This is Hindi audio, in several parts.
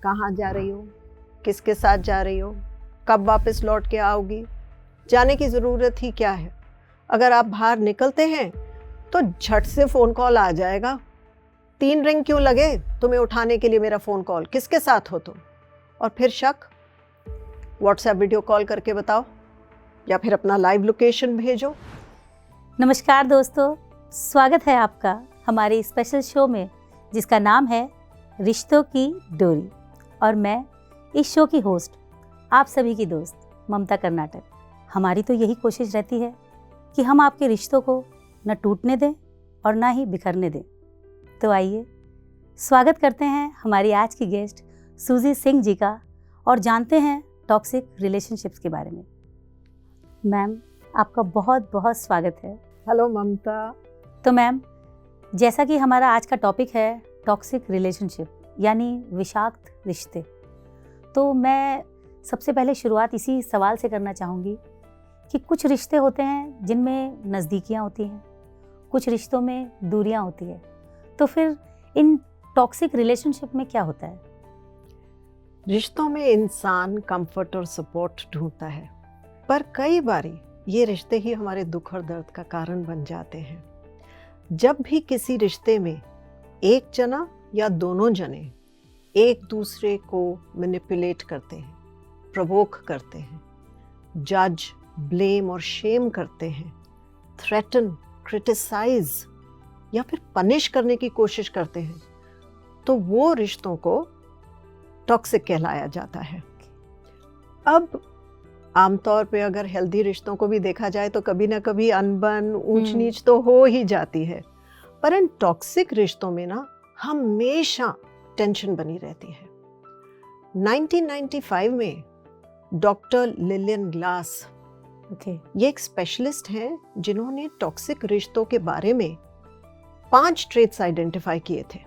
कहाँ जा रही हो, किसके साथ जा रही हो, कब वापस लौट के आओगी, जाने की ज़रूरत ही क्या है। अगर आप बाहर निकलते हैं तो झट से फ़ोन कॉल आ जाएगा। 3 रिंग क्यों लगे तुम्हें उठाने के लिए मेरा फ़ोन कॉल, किसके साथ हो तुम? और फिर शक, व्हाट्सएप वीडियो कॉल करके बताओ या फिर अपना लाइव लोकेशन भेजो। नमस्कार दोस्तों, स्वागत है आपका हमारे स्पेशल शो में जिसका नाम है रिश्तों की डोरी। और मैं इस शो की होस्ट, आप सभी की दोस्त ममता कर्नाटक। हमारी तो यही कोशिश रहती है कि हम आपके रिश्तों को न टूटने दें और ना ही बिखरने दें। तो आइए स्वागत करते हैं हमारी आज की गेस्ट सूजी सिंह जी का और जानते हैं टॉक्सिक रिलेशनशिप्स के बारे में। मैम, आपका बहुत बहुत स्वागत है। हेलो ममता। तो मैम, जैसा कि हमारा आज का टॉपिक है टॉक्सिक रिलेशनशिप यानी विषाक्त रिश्ते, तो मैं सबसे पहले शुरुआत इसी सवाल से करना चाहूँगी कि कुछ रिश्ते होते हैं जिनमें नज़दीकियाँ होती हैं, कुछ रिश्तों में दूरियाँ होती है, तो फिर इन टॉक्सिक रिलेशनशिप में क्या होता है? रिश्तों में इंसान कंफर्ट और सपोर्ट ढूंढता है, पर कई बारी ये रिश्ते ही हमारे दुख और दर्द का कारण बन जाते हैं। जब भी किसी रिश्ते में एक जना या दोनों जने एक दूसरे को मैनिपुलेट करते हैं, प्रोवोक करते हैं, जज, ब्लेम और शेम करते हैं, थ्रेटन, क्रिटिसाइज या फिर पनिश करने की कोशिश करते हैं, तो वो रिश्तों को टॉक्सिक कहलाया जाता है। अब आमतौर पे अगर हेल्दी रिश्तों को भी देखा जाए तो कभी ना कभी अनबन, ऊंच नीच तो हो ही जाती है, पर इन टॉक्सिक रिश्तों में ना हमेशा टेंशन बनी रहती है। 1995 में डॉक्टर लिलियन ग्लास ये एक स्पेशलिस्ट हैं जिन्होंने टॉक्सिक रिश्तों के बारे में 5 ट्रेट्स आइडेंटिफाई किए थे।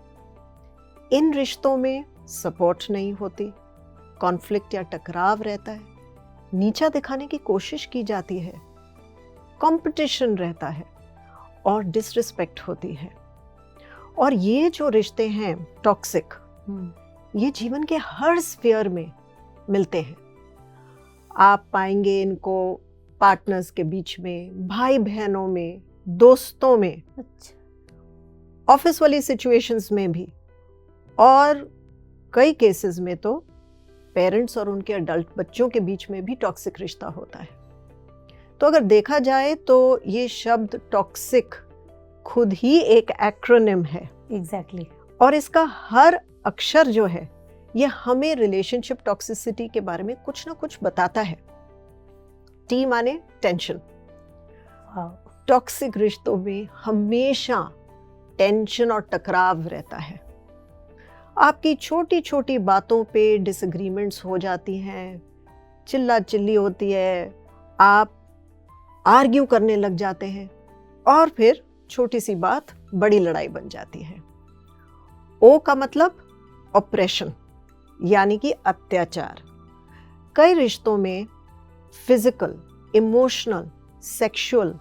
इन रिश्तों में सपोर्ट नहीं होती, कॉन्फ्लिक्ट या टकराव रहता है, नीचा दिखाने की कोशिश की जाती है, कंपटीशन रहता है और डिसरिस्पेक्ट होती है। और ये जो रिश्ते हैं टॉक्सिक, ये जीवन के हर स्फीयर में मिलते हैं। आप पाएंगे इनको पार्टनर्स के बीच में, भाई बहनों में, दोस्तों में, ऑफिस वाली सिचुएशंस में भी, और कई केसेस में तो पेरेंट्स और उनके अडल्ट बच्चों के बीच में भी टॉक्सिक रिश्ता होता है। तो अगर देखा जाए तो ये शब्द टॉक्सिक खुद ही एक एक्रोनिम है। एग्जैक्टली। और इसका हर अक्षर जो है ये हमें रिलेशनशिप टॉक्सिसिटी के बारे में कुछ ना कुछ बताता है। टी माने टेंशन। टॉक्सिक रिश्तों में हमेशा टेंशन और टकराव रहता है। आपकी छोटी छोटी बातों पे डिसएग्रीमेंट्स हो जाती हैं, चिल्ला चिल्ली होती है, आप आर्ग्यू करने लग जाते हैं और फिर छोटी सी बात बड़ी लड़ाई बन जाती है। ओ का मतलब ऑपरेशन यानी कि अत्याचार। कई रिश्तों में फिजिकल, इमोशनल, सेक्सुअल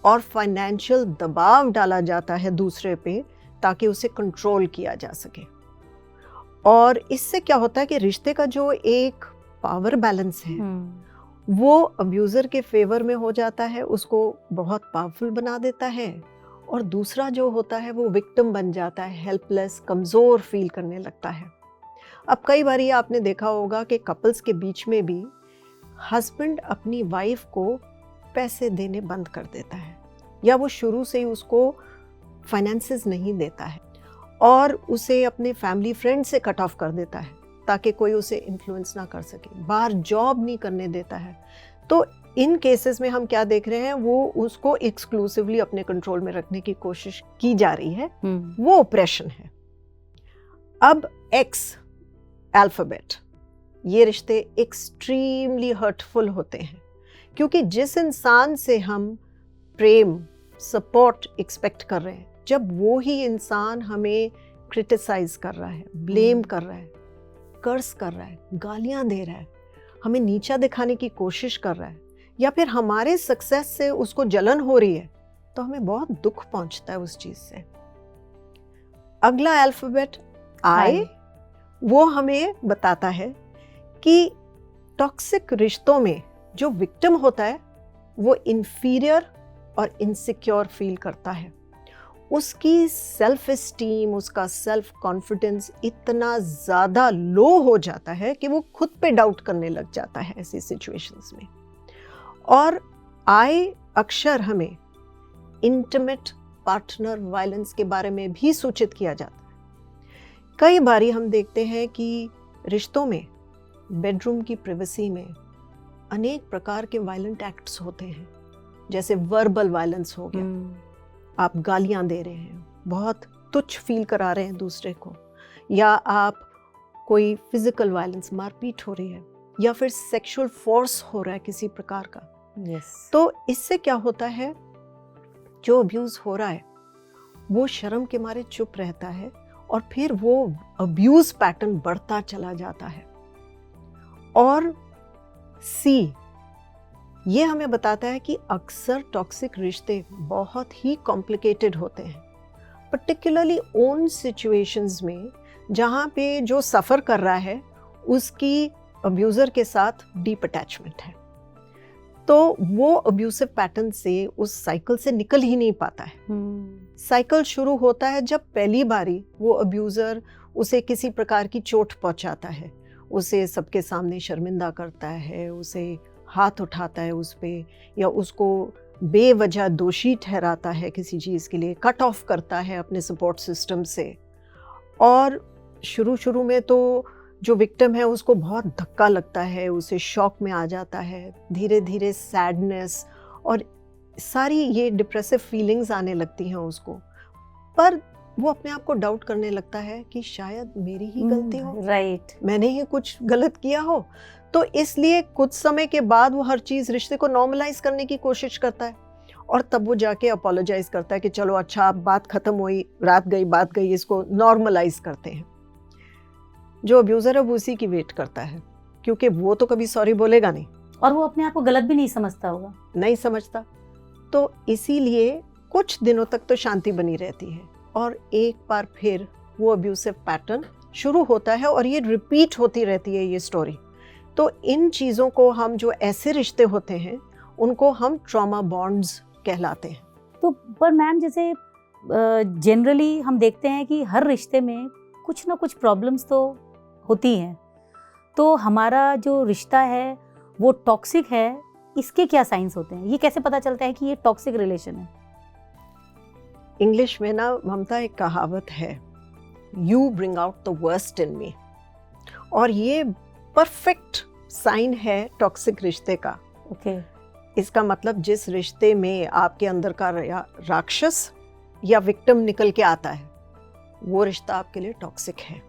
और फाइनेंशियल दबाव डाला जाता है दूसरे पे ताकि उसे कंट्रोल किया जा सके। और इससे क्या होता है कि रिश्ते का जो एक पावर बैलेंस है वो अब्यूज़र के फेवर में हो जाता है, उसको बहुत पावरफुल बना देता है, और दूसरा जो होता है वो विक्टिम बन जाता है, हेल्पलेस, कमज़ोर फील करने लगता है। अब कई बार ये आपने देखा होगा कि कपल्स के बीच में भी हस्बैंड अपनी वाइफ को पैसे देने बंद कर देता है, या वो शुरू से ही उसको फाइनेंसेस नहीं देता है और उसे अपने फैमिली फ्रेंड से कट ऑफ कर देता है ताकि कोई उसे इन्फ्लुएंस ना कर सके, बाहर जॉब नहीं करने देता है। तो इन केसेस में हम क्या देख रहे हैं, वो उसको एक्सक्लूसिवली अपने कंट्रोल में रखने की कोशिश की जा रही है, वो ऑपरेशन है। अब एक्स अल्फाबेट, ये रिश्ते एक्सट्रीमली हर्टफुल होते हैं क्योंकि जिस इंसान से हम प्रेम, सपोर्ट एक्सपेक्ट कर रहे हैं, जब वो ही इंसान हमें क्रिटिसाइज कर रहा है, ब्लेम कर रहा है, कर्स कर रहा है, गालियां दे रहा है, हमें नीचा दिखाने की कोशिश कर रहा है, या फिर हमारे सक्सेस से उसको जलन हो रही है, तो हमें बहुत दुख पहुंचता है उस चीज से। अगला अल्फाबेट आई, वो हमें बताता है कि टॉक्सिक रिश्तों में जो विक्टिम होता है वो इन्फीरियर और इनसिक्योर फील करता है। उसकी सेल्फ एस्टीम, उसका सेल्फ कॉन्फिडेंस इतना ज़्यादा लो हो जाता है कि वो खुद पे डाउट करने लग जाता है ऐसी सिचुएशंस में। और अक्षर हमें इंटीमेट पार्टनर वायलेंस के बारे में भी सूचित किया जाता है। कई बारी हम देखते हैं कि रिश्तों में बेडरूम की प्राइवेसी में अनेक प्रकार के वायलेंट एक्ट्स होते हैं, जैसे वर्बल वायलेंस हो गया, आप गालियां दे रहे हैं, बहुत तुच्छ फील करा रहे हैं दूसरे को, या आप कोई फिजिकल वायलेंस, मारपीट हो रही है, या फिर सेक्सुअल फोर्स हो रहा है किसी प्रकार का। तो इससे क्या होता है, जो अब्यूज हो रहा है वो शर्म के मारे चुप रहता है और फिर वो अब्यूज पैटर्न बढ़ता चला जाता है। और सी, ये हमें बताता है कि अक्सर टॉक्सिक रिश्ते बहुत ही कॉम्प्लिकेटेड होते हैं, पर्टिकुलरली उन सिचुएशंस में जहाँ पे जो सफ़र कर रहा है उसकी अब्यूज़र के साथ डीप अटैचमेंट है, तो वो अब्यूसिव पैटर्न से, उस साइकिल से निकल ही नहीं पाता है। साइकिल शुरू होता है जब पहली बारी वो अब्यूज़र उसे किसी प्रकार की चोट पहुंचाता है, उसे सबके सामने शर्मिंदा करता है, उसे हाथ उठाता है उस पे, या उसको बेवजह दोषी ठहराता है किसी चीज़ के लिए, कट ऑफ करता है अपने सपोर्ट सिस्टम से। और शुरू में तो जो विक्टिम है उसको बहुत धक्का लगता है, उसे शॉक में आ जाता है, धीरे धीरे सैडनेस और सारी ये डिप्रेसिव फीलिंग्स आने लगती हैं उसको, पर वो अपने आप को डाउट करने लगता है कि शायद मेरी ही गलती हो, राइट, मैंने ही कुछ गलत किया हो। तो इसलिए कुछ समय के बाद वो हर चीज़, रिश्ते को नॉर्मलाइज करने की कोशिश करता है, और तब वो जाके अपोलोजाइज करता है कि चलो अच्छा, अब बात खत्म हुई, रात गई बात गई, इसको नॉर्मलाइज करते हैं। जो अब्यूज़र है वो उसी की वेट करता है, क्योंकि वो तो कभी सॉरी बोलेगा नहीं, और वो अपने आप को गलत भी नहीं समझता होगा, नहीं समझता। तो इसीलिए कुछ दिनों तक तो शांति बनी रहती है, और एक बार फिर वो अब्यूसिव पैटर्न शुरू होता है और ये रिपीट होती रहती है ये स्टोरी। तो इन चीज़ों को हम, जो ऐसे रिश्ते होते हैं उनको हम ट्रॉमा बॉन्ड्स कहलाते हैं। तो पर मैम, जैसे जनरली हम देखते हैं कि हर रिश्ते में कुछ ना कुछ प्रॉब्लम्स तो होती हैं, तो हमारा जो रिश्ता है वो टॉक्सिक है, इसके क्या साइंस होते हैं? ये कैसे पता चलता है कि ये टॉक्सिक रिलेशन है? इंग्लिश में ना ममता एक कहावत है, you bring out the worst in me, और ये परफेक्ट साइन है टॉक्सिक रिश्ते का। ओके। इसका मतलब जिस रिश्ते में आपके अंदर का राक्षस या विक्टिम निकल के आता है वो रिश्ता आपके लिए टॉक्सिक है।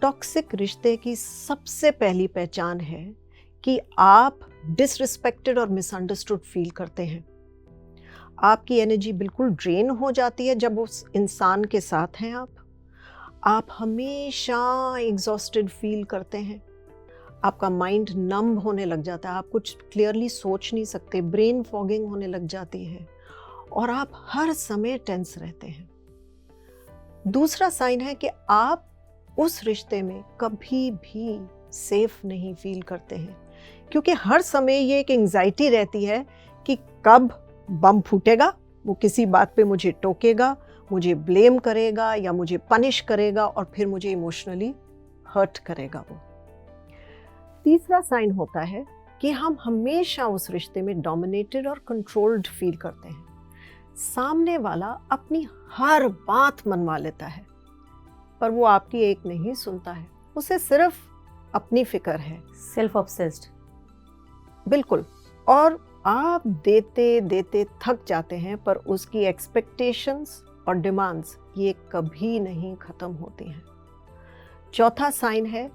टॉक्सिक रिश्ते की सबसे पहली पहचान है कि आप डिसरिस्पेक्टेड और मिसअंडरस्टूड फील करते हैं। आपकी एनर्जी बिल्कुल ड्रेन हो जाती है जब उस इंसान के साथ हैं आप हमेशा एग्जॉस्टेड फील करते हैं, आपका माइंड नम होने लग जाता है, आप कुछ क्लियरली सोच नहीं सकते, ब्रेन फॉगिंग होने लग जाती है, और आप हर समय टेंस रहते हैं। दूसरा साइन है कि आप उस रिश्ते में कभी भी सेफ नहीं फील करते हैं, क्योंकि हर समय ये एक एंजाइटी रहती है कि कब बम फूटेगा, वो किसी बात पे मुझे टोकेगा, मुझे ब्लेम करेगा या मुझे पनिश करेगा, और फिर मुझे इमोशनली हर्ट करेगा वो। तीसरा साइन होता है कि हम हमेशा उस रिश्ते में डोमिनेटेड और कंट्रोल्ड फील करते हैं। सामने वाला अपनी हर बात मनवा लेता है, पर वो आपकी एक नहीं सुनता है, उसे सिर्फ अपनी फिक्र है, सेल्फ ऑब्सेस्ड। बिल्कुल। और आप देते देते थक जाते हैं, पर उसकी एक्सपेक्टेशंस और डिमांड्स ये कभी नहीं खत्म होती हैं। चौथा साइन है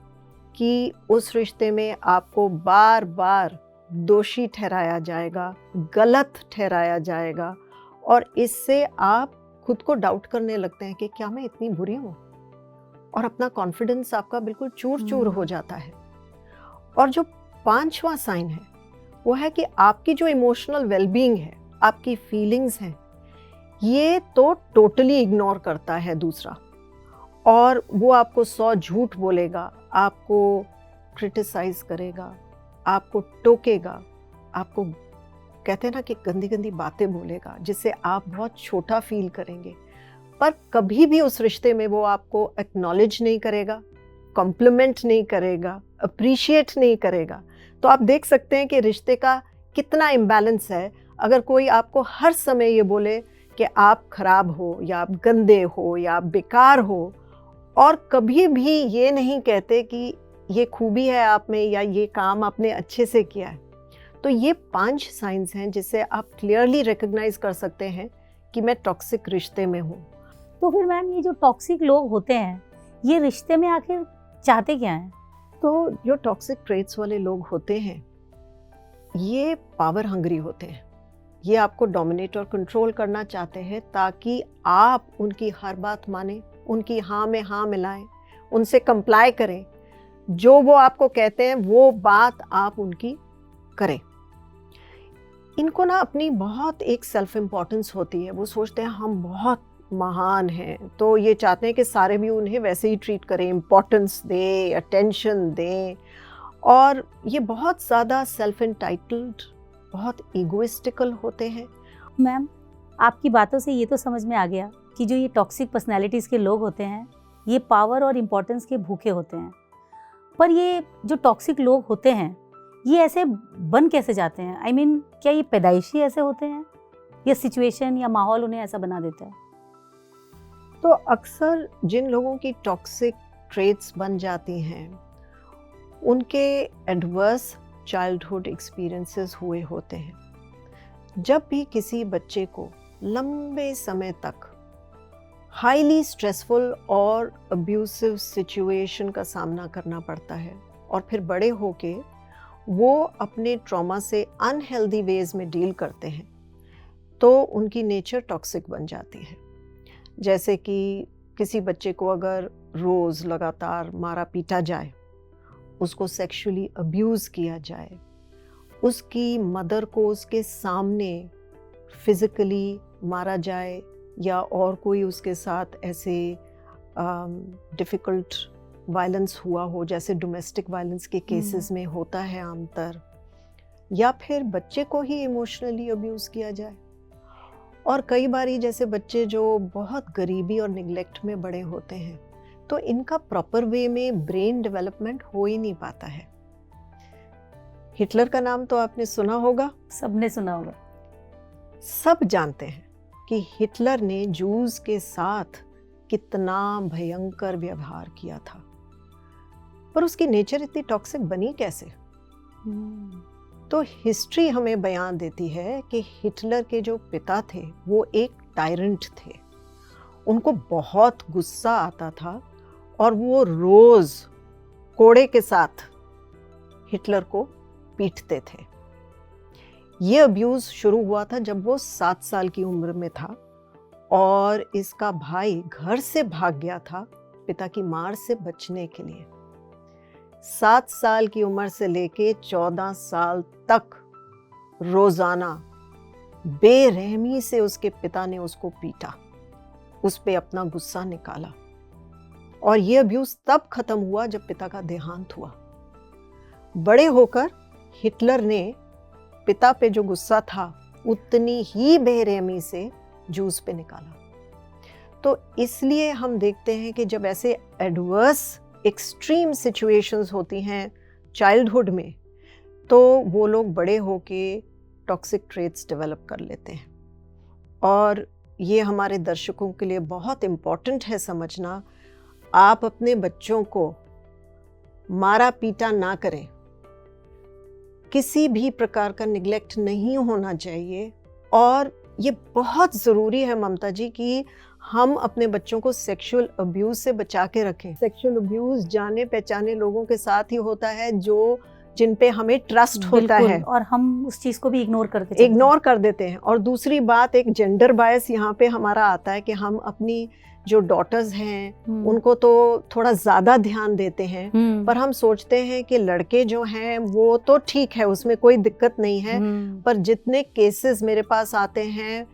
कि उस रिश्ते में आपको बार बार दोषी ठहराया जाएगा, गलत ठहराया जाएगा, और इससे आप खुद को डाउट करने लगते हैं कि क्या मैं इतनी बुरी हूँ, और अपना कॉन्फिडेंस आपका बिल्कुल चूर चूर हो जाता है। और जो पांचवा साइन है वो है कि आपकी जो इमोशनल वेलबीइंग है, आपकी फीलिंग्स हैं, ये तो टोटली इग्नोर करता है दूसरा, और वो आपको 100 झूठ बोलेगा, आपको क्रिटिसाइज करेगा, आपको टोकेगा, आपको कहते हैं ना कि गंदी गंदी बातें बोलेगा, जिससे आप बहुत छोटा फील करेंगे। पर कभी भी उस रिश्ते में वो आपको एक्नॉलेज नहीं करेगा, कॉम्प्लीमेंट नहीं करेगा, अप्रिशिएट नहीं करेगा। तो आप देख सकते हैं कि रिश्ते का कितना इम्बैलेंस है। अगर कोई आपको हर समय ये बोले कि आप खराब हो, या आप गंदे हो, या आप बेकार हो, और कभी भी ये नहीं कहते कि ये खूबी है आप में या ये काम आपने अच्छे से किया है, तो ये 5 साइंस हैं जिससे आप क्लियरली रिकग्नाइज कर सकते हैं कि मैं टॉक्सिक रिश्ते में हूँ। तो फिर मैम, ये जो टॉक्सिक लोग होते हैं, ये रिश्ते में आखिर चाहते क्या हैं? तो जो टॉक्सिक ट्रेट्स वाले लोग होते हैं, ये पावर हंग्री होते हैं। ये आपको डोमिनेट और कंट्रोल करना चाहते हैं ताकि आप उनकी हर बात माने, उनकी हाँ में हाँ मिलाएं, उनसे कंप्लाई करें, जो वो आपको कहते हैं वो बात आप उनकी करें। इनको ना अपनी बहुत एक सेल्फ इम्पोर्टेंस होती है। वो सोचते हैं हम बहुत महान हैं, तो ये चाहते हैं कि सारे भी उन्हें वैसे ही ट्रीट करें, इम्पोर्टेंस दें, अटेंशन दें। और ये बहुत ज़्यादा सेल्फ एंटाइटल्ड, बहुत ईगोइस्टिकल होते हैं। मैम, आपकी बातों से ये तो समझ में आ गया कि जो ये टॉक्सिक पर्सनैलिटीज़ के लोग होते हैं, ये पावर और इम्पोर्टेंस के भूखे होते हैं। पर ये जो टॉक्सिक लोग होते हैं, ये ऐसे बन कैसे जाते हैं? I mean, क्या ये पैदाइशी ऐसे होते हैं या सिचुएशन या माहौल उन्हें ऐसा बना देता है? तो अक्सर जिन लोगों की टॉक्सिक ट्रेट्स बन जाती हैं, उनके एडवर्स चाइल्डहुड एक्सपीरियंसेस हुए होते हैं। जब भी किसी बच्चे को लंबे समय तक हाईली स्ट्रेसफुल और अब्यूसिव सिचुएशन का सामना करना पड़ता है, और फिर बड़े होके वो अपने ट्रॉमा से अनहेल्दी वेज में डील करते हैं, तो उनकी नेचर टॉक्सिक बन जाती है। जैसे कि किसी बच्चे को अगर रोज़ लगातार मारा पीटा जाए, उसको सेक्सुअली अब्यूज़ किया जाए, उसकी मदर को उसके सामने फिज़िकली मारा जाए, या और कोई उसके साथ ऐसे डिफ़िकल्ट वायलेंस हुआ हो, जैसे डोमेस्टिक वायलेंस के केसेस में होता है आमतर, या फिर बच्चे को ही इमोशनली अब्यूज़ किया जाए। और कई बारी जैसे बच्चे जो बहुत गरीबी और निगलेक्ट में बड़े होते हैं, तो इनका प्रॉपर वे में ब्रेन डेवलपमेंट हो ही नहीं पाता है। हिटलर का नाम तो आपने सुना होगा, सबने सुना होगा। सब जानते हैं कि हिटलर ने जूस के साथ कितना भयंकर व्यवहार किया था, पर उसकी नेचर इतनी टॉक्सिक बनी कैसे? तो हिस्ट्री हमें बयान देती है कि हिटलर के जो पिता थे वो एक टायरेंट थे। उनको बहुत गुस्सा आता था और वो रोज कोड़े के साथ हिटलर को पीटते थे। ये अब्यूज शुरू हुआ था जब वो 7 साल की उम्र में था, और इसका भाई घर से भाग गया था पिता की मार से बचने के लिए। 7 साल की उम्र से लेके 14 साल तक रोजाना बेरहमी से उसके पिता ने उसको पीटा, उस पे अपना गुस्सा निकाला, और ये अब्यूज तब खत्म हुआ जब पिता का देहांत हुआ। बड़े होकर हिटलर ने पिता पे जो गुस्सा था उतनी ही बेरहमी से जूस पे निकाला। तो इसलिए हम देखते हैं कि जब ऐसे एडवर्स एक्सट्रीम सिचुएशंस होती हैं चाइल्डहुड में, तो वो लोग बड़े होके टॉक्सिक ट्रेट्स डेवलप कर लेते हैं। और ये हमारे दर्शकों के लिए बहुत इम्पॉर्टेंट है समझना, आप अपने बच्चों को मारा पीटा ना करें, किसी भी प्रकार का निगलेक्ट नहीं होना चाहिए। और ये बहुत ज़रूरी है ममता जी कि हम अपने बच्चों को सेक्सुअल अब्यूज़ से बचा के रखें। सेक्सुअल अब्यूज़ जाने पहचाने लोगों के साथ ही होता है जो जिन पे हमें ट्रस्ट होता है, और हम उस चीज़ को भी इग्नोर कर देते हैं। और दूसरी बात, एक जेंडर बायस यहाँ पे हमारा आता है कि हम अपनी जो डॉटर्स हैं उनको तो थोड़ा ज़्यादा ध्यान देते हैं, पर हम सोचते हैं कि लड़के जो हैं वो तो ठीक है, उसमें कोई दिक्कत नहीं है। पर जितने केसेस मेरे पास आते हैं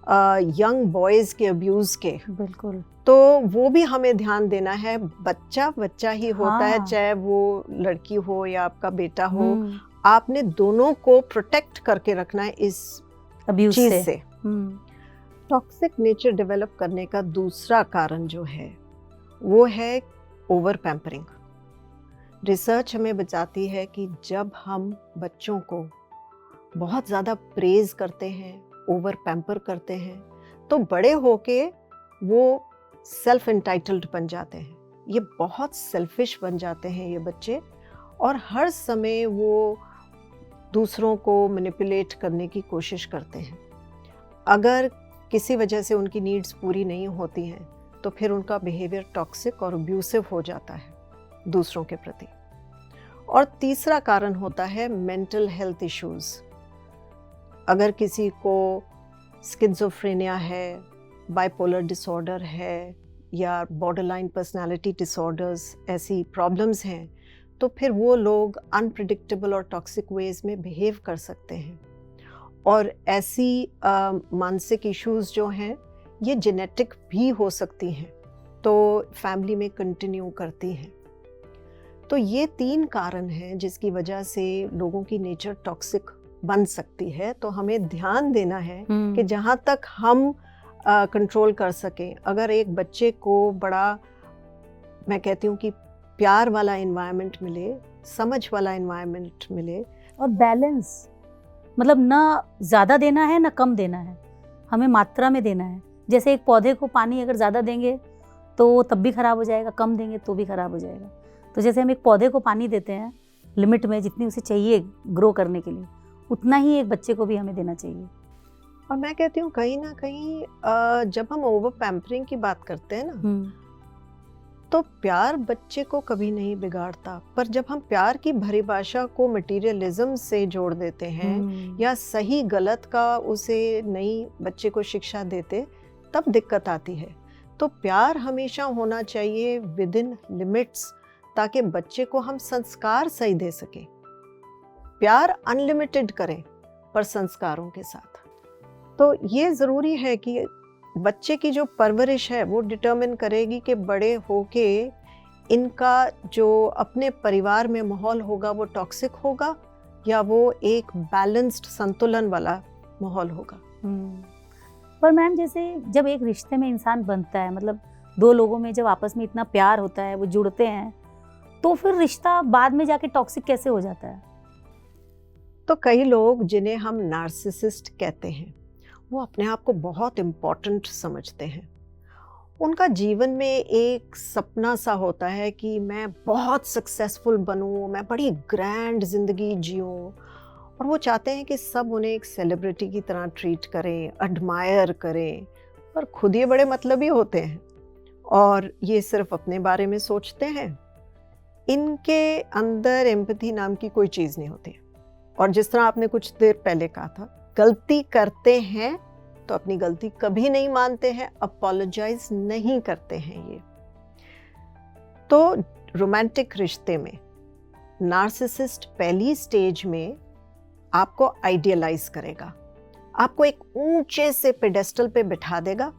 यंग बॉयज़ के अब्यूज़ के, बिल्कुल। तो वो भी हमें ध्यान देना है। बच्चा बच्चा ही होता है, हाँ। चाहे वो लड़की हो या आपका बेटा हो, हम्म, आपने दोनों को प्रोटेक्ट करके रखना है इस अब्यूज चीज़ से। से। टॉक्सिक नेचर डेवलप करने का दूसरा कारण जो है वो है ओवर पैम्परिंग। रिसर्च हमें बताती है कि जब हम बच्चों को बहुत ज़्यादा प्रेज करते हैं, ओवर पैम्पर करते हैं, तो बड़े होके वो सेल्फ एंटाइटल्ड बन जाते हैं। ये बहुत सेल्फिश बन जाते हैं ये बच्चे, और हर समय वो दूसरों को मैनिपुलेट करने की कोशिश करते हैं। अगर किसी वजह से उनकी नीड्स पूरी नहीं होती हैं तो फिर उनका बिहेवियर टॉक्सिक और अब्यूसिव हो जाता है दूसरों के प्रति। और तीसरा कारण होता है मेंटल हेल्थ इश्यूज। अगर किसी को स्किज़ोफ्रेनिया है, बाइपोलर डिसऑर्डर है या बॉर्डरलाइन पर्सनालिटी डिसऑर्डर्स, ऐसी प्रॉब्लम्स हैं, तो फिर वो लोग अनप्रिडिक्टेबल और टॉक्सिक वेज में बिहेव कर सकते हैं। और ऐसी मानसिक इश्यूज जो हैं ये जेनेटिक भी हो सकती हैं, तो फैमिली में कंटिन्यू करती हैं। तो ये 3 कारण हैं जिसकी वजह से लोगों की नेचर टॉक्सिक बन सकती है। तो हमें ध्यान देना है कि जहाँ तक हम कंट्रोल कर सकें, अगर एक बच्चे को बड़ा, मैं कहती हूँ कि प्यार वाला एनवायरनमेंट मिले, समझ वाला एनवायरनमेंट मिले, और बैलेंस, मतलब ना ज़्यादा देना है ना कम देना है, हमें मात्रा में देना है। जैसे एक पौधे को पानी अगर ज़्यादा देंगे तो तब भी ख़राब हो जाएगा, कम देंगे तो भी ख़राब हो जाएगा। तो जैसे हम एक पौधे को पानी देते हैं लिमिट में, जितनी उसे चाहिए ग्रो करने के लिए, उतना ही एक बच्चे को भी हमें देना चाहिए। और मैं कहती हूँ कहीं ना कहीं जब हम ओवर पैम्परिंग की बात करते हैं ना, तो प्यार बच्चे को कभी नहीं बिगाड़ता, पर जब हम प्यार की परिभाषा को मटेरियलिज्म से जोड़ देते हैं या सही गलत का उसे नहीं बच्चे को शिक्षा देते, तब दिक्कत आती है। तो प्यार हमेशा होना चाहिए विद इन लिमिट्स, ताकि बच्चे को हम संस्कार सही दे सकें। प्यार अनलिमिटेड करें पर संस्कारों के साथ। तो ये ज़रूरी है कि बच्चे की जो परवरिश है वो डिटर्मिन करेगी कि बड़े होके इनका जो अपने परिवार में माहौल होगा वो टॉक्सिक होगा या वो एक बैलेंस्ड संतुलन वाला माहौल होगा। पर मैम, जैसे जब एक रिश्ते में इंसान बनता है, मतलब 2 लोगों में जब आपस में इतना प्यार होता है, वो जुड़ते हैं, तो फिर रिश्ता बाद में जाके टॉक्सिक कैसे हो जाता है? तो कई लोग जिन्हें हम नार्सिसिस्ट कहते हैं, वो अपने आप को बहुत इम्पोर्टेंट समझते हैं। उनका जीवन में एक सपना सा होता है कि मैं बहुत सक्सेसफुल बनूं, मैं बड़ी ग्रैंड ज़िंदगी जीऊं, और वो चाहते हैं कि सब उन्हें एक सेलिब्रिटी की तरह ट्रीट करें, एडमायर करें, पर खुद ये बड़े मतलबी होते हैं और ये सिर्फ अपने बारे में सोचते हैं। इनके अंदर एम्पैथी नाम की कोई चीज़ नहीं होती। और जिस तरह आपने कुछ देर पहले कहा था, गलती करते हैं तो अपनी गलती कभी नहीं मानते हैं, अपोलोजाइज नहीं करते हैं ये। तो रोमांटिक रिश्ते में नार्सिसिस्ट पहली स्टेज में आपको आइडियलाइज करेगा, आपको एक ऊंचे से पेडेस्टल पे बिठा देगा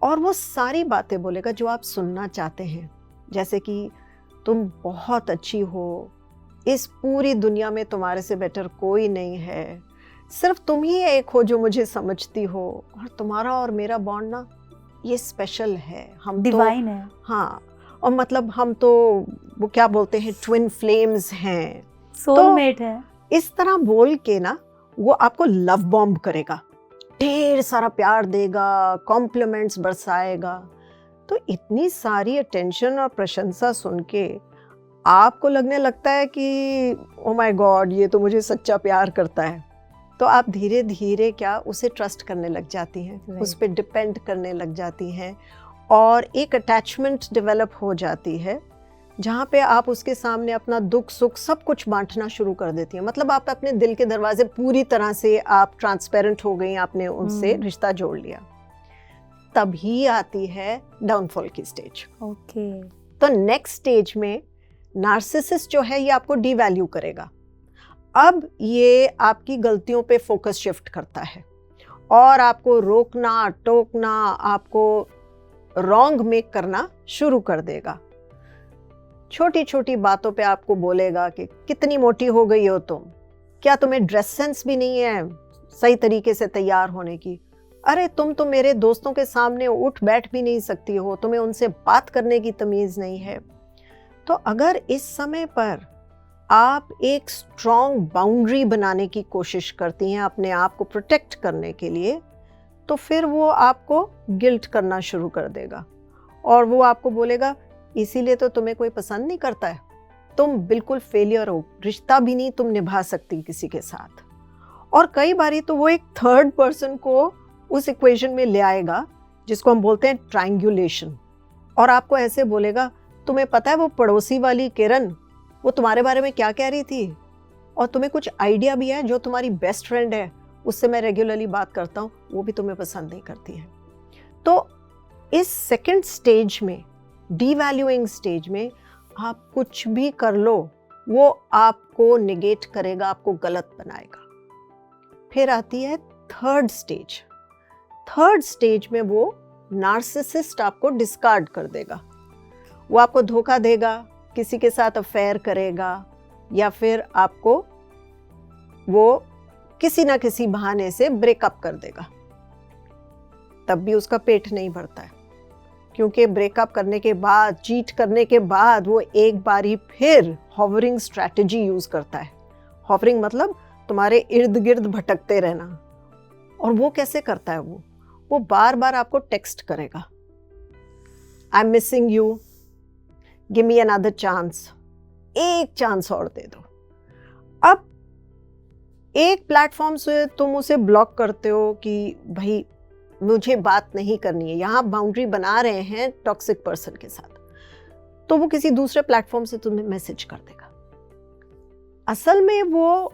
और वो सारी बातें बोलेगा जो आप सुनना चाहते हैं, जैसे कि तुम बहुत अच्छी हो, इस पूरी दुनिया में तुम्हारे से बेटर कोई नहीं है, सिर्फ तुम ही एक हो जो मुझे समझती हो, और तुम्हारा और मेरा बॉन्ड ना ये स्पेशल है, हम डिवाइन है। हाँ, और मतलब हम तो वो क्या बोलते हैं, ट्विन फ्लेम्स हैं, सोलमेट है। इस तरह बोल के ना वो आपको लव बॉम्ब करेगा, ढेर सारा प्यार देगा, कॉम्प्लीमेंट्स बरसाएगा। तो इतनी सारी अटेंशन और प्रशंसा सुन के आपको लगने लगता है कि ओ माय गॉड, ये तो मुझे सच्चा प्यार करता है। तो आप धीरे धीरे क्या उसे ट्रस्ट करने लग जाती हैं, उस पर डिपेंड करने लग जाती हैं, और एक अटैचमेंट डेवलप हो जाती है जहाँ पे आप उसके सामने अपना दुख सुख सब कुछ बांटना शुरू कर देती हैं। मतलब आप अपने दिल के दरवाजे पूरी तरह से आप ट्रांसपेरेंट हो गई, आपने उनसे रिश्ता जोड़ लिया। तभी आती है डाउनफॉल की स्टेज। ओके। तो नेक्स्ट स्टेज में नार्सिसिस्ट जो है ये आपको डीवैल्यू करेगा। अब ये आपकी गलतियों पे फोकस शिफ्ट करता है और आपको रोकना टोकना, आपको रॉन्ग मेक करना शुरू कर देगा। छोटी छोटी बातों पे आपको बोलेगा कि कितनी मोटी हो गई हो तुम, क्या तुम्हें ड्रेस सेंस भी नहीं है सही तरीके से तैयार होने की, अरे तुम तो मेरे दोस्तों के सामने उठ बैठ भी नहीं सकती हो, तुम्हें उनसे बात करने की तमीज़ नहीं है। तो अगर इस समय पर आप एक स्ट्रॉन्ग बाउंड्री बनाने की कोशिश करती हैं अपने आप को प्रोटेक्ट करने के लिए, तो फिर वो आपको गिल्ट करना शुरू कर देगा और वो आपको बोलेगा इसीलिए तो तुम्हें कोई पसंद नहीं करता है, तुम बिल्कुल फेलियर हो, रिश्ता भी नहीं तुम निभा सकती किसी के साथ। और कई बारी तो वो एक थर्ड पर्सन को उस इक्वेशन में ले आएगा जिसको हम बोलते हैं ट्रायंगुलेशन, और आपको ऐसे बोलेगा तुम्हें पता है वो पड़ोसी वाली किरण वो तुम्हारे बारे में क्या कह रही थी, और तुम्हें कुछ आइडिया भी है जो तुम्हारी बेस्ट फ्रेंड है उससे मैं रेगुलरली बात करता हूँ, वो भी तुम्हें पसंद नहीं करती है। तो इस सेकंड स्टेज में, डीवैल्यूइंग स्टेज में, आप कुछ भी कर लो वो आपको निगेट करेगा, आपको गलत बनाएगा। फिर आती है थर्ड स्टेज। थर्ड स्टेज में वो नार्सिसिस्ट आपको डिस्कार्ड कर देगा, वो आपको धोखा देगा, किसी के साथ अफेयर करेगा, या फिर आपको वो किसी ना किसी बहाने से ब्रेकअप कर देगा। तब भी उसका पेट नहीं भरता है, क्योंकि ब्रेकअप करने के बाद, चीट करने के बाद वो एक बारी फिर हॉवरिंग स्ट्रैटेजी यूज करता है। हॉवरिंग मतलब तुम्हारे इर्द गिर्द भटकते रहना। और वो कैसे करता है? वो बार बार आपको टेक्स्ट करेगा, I am missing you, give me another chance, एक चांस और दे दो। अब एक प्लेटफॉर्म से तुम उसे ब्लॉक करते हो कि भाई मुझे बात नहीं करनी है, यहाँ बाउंड्री बना रहे हैं टॉक्सिक पर्सन के साथ, तो वो किसी दूसरे प्लेटफॉर्म से तुम्हें मैसेज कर देगा। असल में वो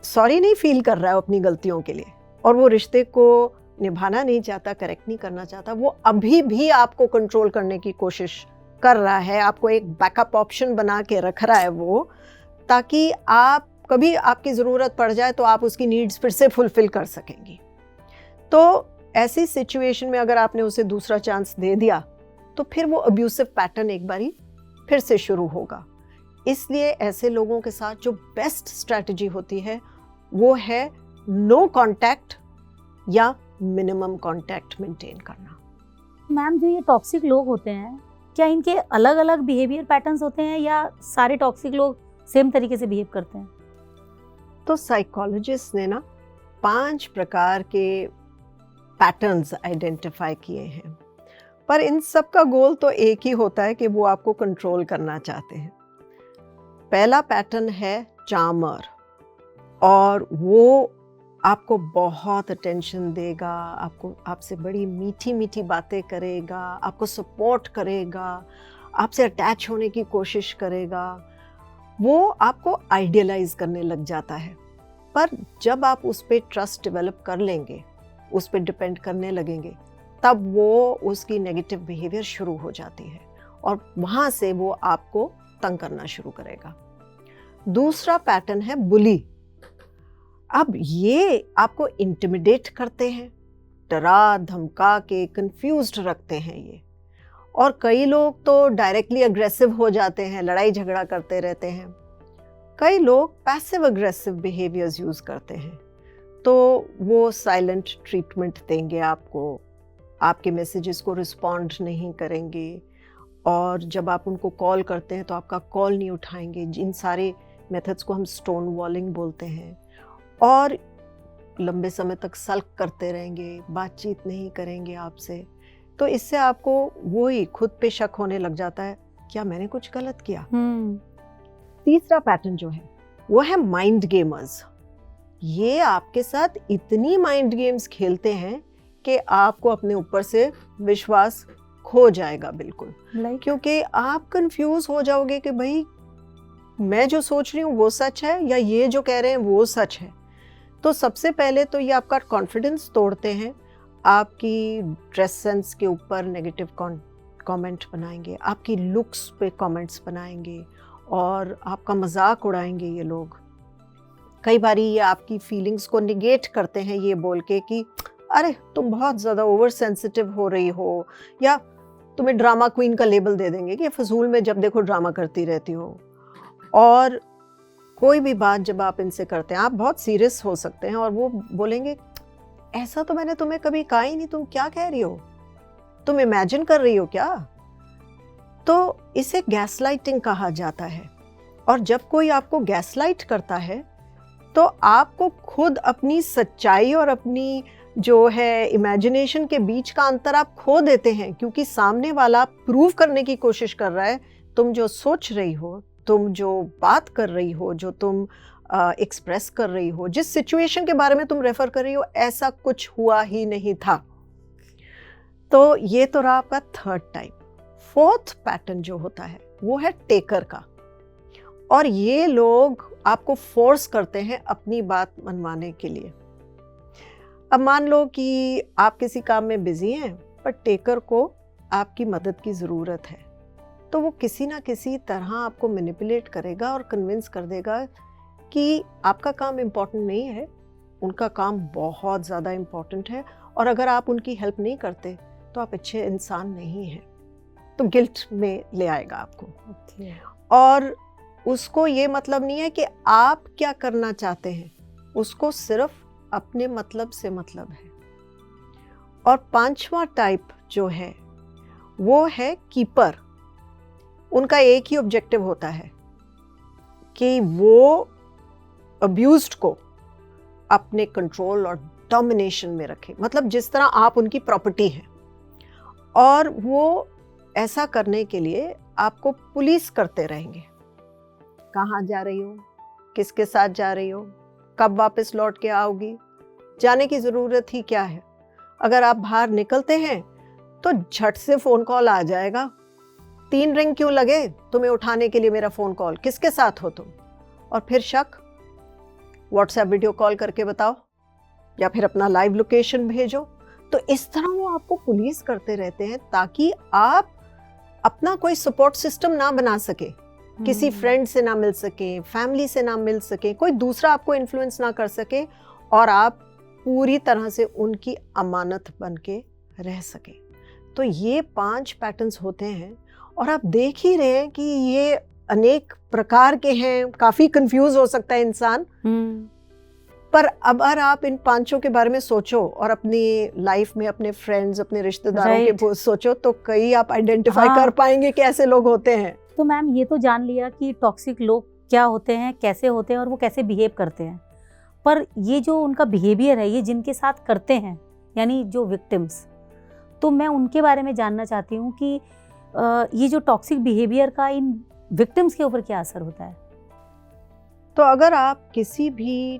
सॉरी नहीं फील कर रहा है अपनी गलतियों के लिए, और वो रिश्ते को निभाना नहीं चाहता, करेक्ट नहीं करना चाहता, वो अभी भी आपको कंट्रोल करने की कोशिश कर रहा है, आपको एक बैकअप ऑप्शन बना के रख रहा है वो, ताकि आप कभी आपकी ज़रूरत पड़ जाए तो आप उसकी नीड्स फिर से फुलफिल कर सकेंगी। तो ऐसी सिचुएशन में अगर आपने उसे दूसरा चांस दे दिया तो फिर वो अब्यूसिव पैटर्न एक बारी फिर से शुरू होगा। इसलिए ऐसे लोगों के साथ जो बेस्ट स्ट्रैटेजी होती है वो है नो कांटेक्ट या मिनिमम कांटेक्ट मेंटेन करना। मैम, जो ये टॉक्सिक लोग होते हैं, क्या इनके अलग अलग बिहेवियर पैटर्न्स होते हैं या सारे टॉक्सिक लोग सेम तरीके से बिहेव करते हैं? तो साइकोलॉजिस्ट ने ना 5 प्रकार के पैटर्न्स आइडेंटिफाई किए हैं, पर इन सब का गोल तो एक ही होता है कि वो आपको कंट्रोल करना चाहते हैं। पहला पैटर्न है चार्मर, और वो आपको बहुत अटेंशन देगा, आपसे बड़ी मीठी मीठी बातें करेगा, आपको सपोर्ट करेगा, आपसे अटैच होने की कोशिश करेगा, वो आपको आइडियलाइज करने लग जाता है। पर जब आप उस पर ट्रस्ट डेवलप कर लेंगे, उस पर डिपेंड करने लगेंगे, तब वो उसकी नेगेटिव बिहेवियर शुरू हो जाती है और वहाँ से वो आपको तंग करना शुरू करेगा। दूसरा पैटर्न है बुली। अब ये आपको इंटिमिडेट करते हैं, डरा धमका के कंफ्यूज्ड रखते हैं ये, और कई लोग तो डायरेक्टली अग्रेसिव हो जाते हैं, लड़ाई झगड़ा करते रहते हैं। कई लोग पैसिव अग्रेसिव बिहेवियर्स यूज़ करते हैं, तो वो साइलेंट ट्रीटमेंट देंगे आपको, आपके मैसेजेस को रिस्पॉन्ड नहीं करेंगे, और जब आप उनको कॉल करते हैं तो आपका कॉल नहीं उठाएंगे। इन सारे मेथड्स को हम स्टोन वॉलिंग बोलते हैं। और लंबे समय तक सल्क करते रहेंगे, बातचीत नहीं करेंगे आपसे। तो इससे आपको वो ही खुद पे शक होने लग जाता है, क्या मैंने कुछ गलत किया? तीसरा पैटर्न जो है वो है माइंड गेमर्स। ये आपके साथ इतनी माइंड गेम्स खेलते हैं कि आपको अपने ऊपर से विश्वास खो जाएगा बिल्कुल, क्योंकि आप कंफ्यूज हो जाओगे कि भाई मैं जो सोच रही हूँ वो सच है या ये जो कह रहे हैं वो सच है। तो सबसे पहले तो ये आपका कॉन्फिडेंस तोड़ते हैं, आपकी ड्रेस सेंस के ऊपर नेगेटिव कमेंट बनाएंगे, आपकी लुक्स पे कमेंट्स बनाएंगे और आपका मजाक उड़ाएंगे ये लोग। कई बारी ये आपकी फीलिंग्स को निगेट करते हैं ये बोल के कि अरे तुम बहुत ज़्यादा ओवर सेंसिटिव हो रही हो, या तुम्हें ड्रामा क्वीन का लेबल दे देंगे कि फजूल में जब देखो ड्रामा करती रहती हो। और कोई भी बात जब आप इनसे करते हैं, आप बहुत सीरियस हो सकते हैं और वो बोलेंगे ऐसा तो मैंने तुम्हें कभी कहा ही नहीं, तुम क्या कह रही हो, तुम इमेजिन कर रही हो क्या। तो इसे गैसलाइटिंग कहा जाता है। और जब कोई आपको गैसलाइट करता है तो आपको खुद अपनी सच्चाई और अपनी जो है इमेजिनेशन के बीच का अंतर आप खो देते हैं, क्योंकि सामने वाला प्रूव करने की कोशिश कर रहा है तुम जो सोच रही हो, तुम जो बात कर रही हो, जो तुम एक्सप्रेस कर रही हो, जिस सिचुएशन के बारे में तुम रेफर कर रही हो, ऐसा कुछ हुआ ही नहीं था। तो ये तो रहा आपका थर्ड टाइप। फोर्थ पैटर्न जो होता है वो है टेकर का। और ये लोग आपको फोर्स करते हैं अपनी बात मनवाने के लिए। अब मान लो कि आप किसी काम में बिजी हैं पर टेकर को आपकी मदद की ज़रूरत है, तो वो किसी ना किसी तरह आपको मैनिपुलेट करेगा और कन्विंस कर देगा कि आपका काम इम्पॉर्टेंट नहीं है, उनका काम बहुत ज़्यादा इम्पॉर्टेंट है, और अगर आप उनकी हेल्प नहीं करते तो आप अच्छे इंसान नहीं हैं। तो गिल्ट में ले आएगा आपको। और उसको ये मतलब नहीं है कि आप क्या करना चाहते हैं, उसको सिर्फ अपने मतलब से मतलब है। और पांचवा टाइप जो है वो है कीपर। उनका एक ही ऑब्जेक्टिव होता है कि वो अब्यूज्ड को अपने कंट्रोल और डोमिनेशन में रखे, मतलब जिस तरह आप उनकी प्रॉपर्टी हैं। और वो ऐसा करने के लिए आपको पुलिस करते रहेंगे। कहाँ जा रही हो, किसके साथ जा रही हो, कब वापस लौट के आओगी, जाने की ज़रूरत ही क्या है। अगर आप बाहर निकलते हैं तो झट से फ़ोन कॉल आ जाएगा, 3 रिंग क्यों लगे तुम्हें उठाने के लिए मेरा फ़ोन कॉल, किसके साथ हो तुम। और फिर शक, व्हाट्सएप वीडियो कॉल करके बताओ या फिर अपना लाइव लोकेशन भेजो। तो इस तरह वो आपको पुलिस करते रहते हैं ताकि आप अपना कोई सपोर्ट सिस्टम ना बना सके, किसी फ्रेंड से ना मिल सके, फैमिली से ना मिल सके, कोई दूसरा आपको इन्फ्लुएंस ना कर सके, और आप पूरी तरह से उनकी अमानत बन के रह सके। तो ये 5 पैटर्न्स होते हैं और आप देख ही रहे हैं कि ये अनेक प्रकार के हैं, काफ़ी कंफ्यूज हो सकता है इंसान। पर अब अगर आप इन 5 के बारे में सोचो और अपनी लाइफ में अपने फ्रेंड्स, अपने रिश्तेदारों के सोचो, तो कई आप आइडेंटिफाई कर पाएंगे कि ऐसे लोग होते हैं। तो मैम ये तो जान लिया कि टॉक्सिक लोग क्या होते हैं, कैसे होते हैं और वो कैसे बिहेव करते हैं, पर ये जो उनका बिहेवियर है, ये जिनके साथ करते हैं यानी जो विक्टिम्स, तो मैं उनके बारे में जानना चाहती हूँ कि ये जो टॉक्सिक बिहेवियर का इन विक्टिम्स के ऊपर क्या असर होता है। तो अगर आप किसी भी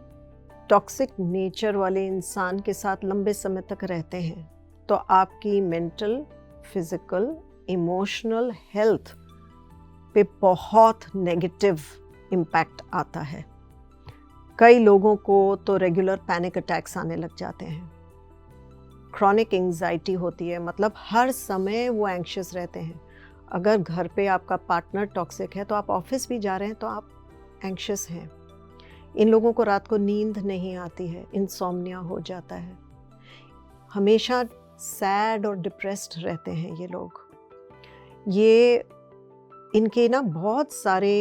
टॉक्सिक नेचर वाले इंसान के साथ लंबे समय तक रहते हैं तो आपकी मेंटल, फिजिकल, इमोशनल हेल्थ पे बहुत नेगेटिव इम्पैक्ट आता है। कई लोगों को तो रेगुलर पैनिक अटैक्स आने लग जाते हैं, क्रॉनिक एंजाइटी होती है, मतलब हर समय वो एंग्शियस रहते हैं। अगर घर पे आपका पार्टनर टॉक्सिक है तो आप ऑफिस भी जा रहे हैं तो आप एंग्शियस हैं। इन लोगों को रात को नींद नहीं आती है, इंसोम्निया हो जाता है, हमेशा सैड और डिप्रेस्ड रहते हैं ये लोग। ये इनके ना बहुत सारे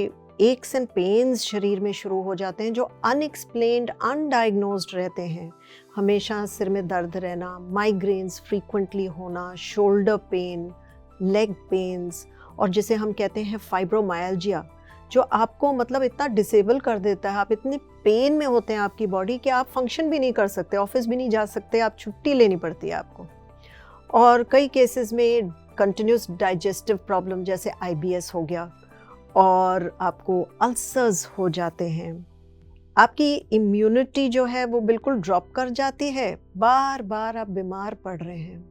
एक्स एंड पेन्स शरीर में शुरू हो जाते हैं जो अनएक्सप्लेन्ड, अनडायग्नोज्ड रहते हैं। हमेशा सिर में दर्द रहना, माइग्रेन्स फ्रीक्वेंटली होना, शोल्डर पेन, लेग पेन्स, और जिसे हम कहते हैं फाइब्रोमायल्जिया, जो आपको मतलब इतना डिसेबल कर देता है, आप इतने पेन में होते हैं आपकी बॉडी कि आप फंक्शन भी नहीं कर सकते, ऑफिस भी नहीं जा सकते, आप छुट्टी लेनी पड़ती है आपको। और कई केसेस में कंटिन्यूस डाइजेस्टिव प्रॉब्लम जैसे IBS हो गया, और आपको अल्सर्स हो जाते हैं। आपकी इम्यूनिटी जो है वो बिल्कुल ड्रॉप कर जाती है, बार बार आप बीमार पड़ रहे हैं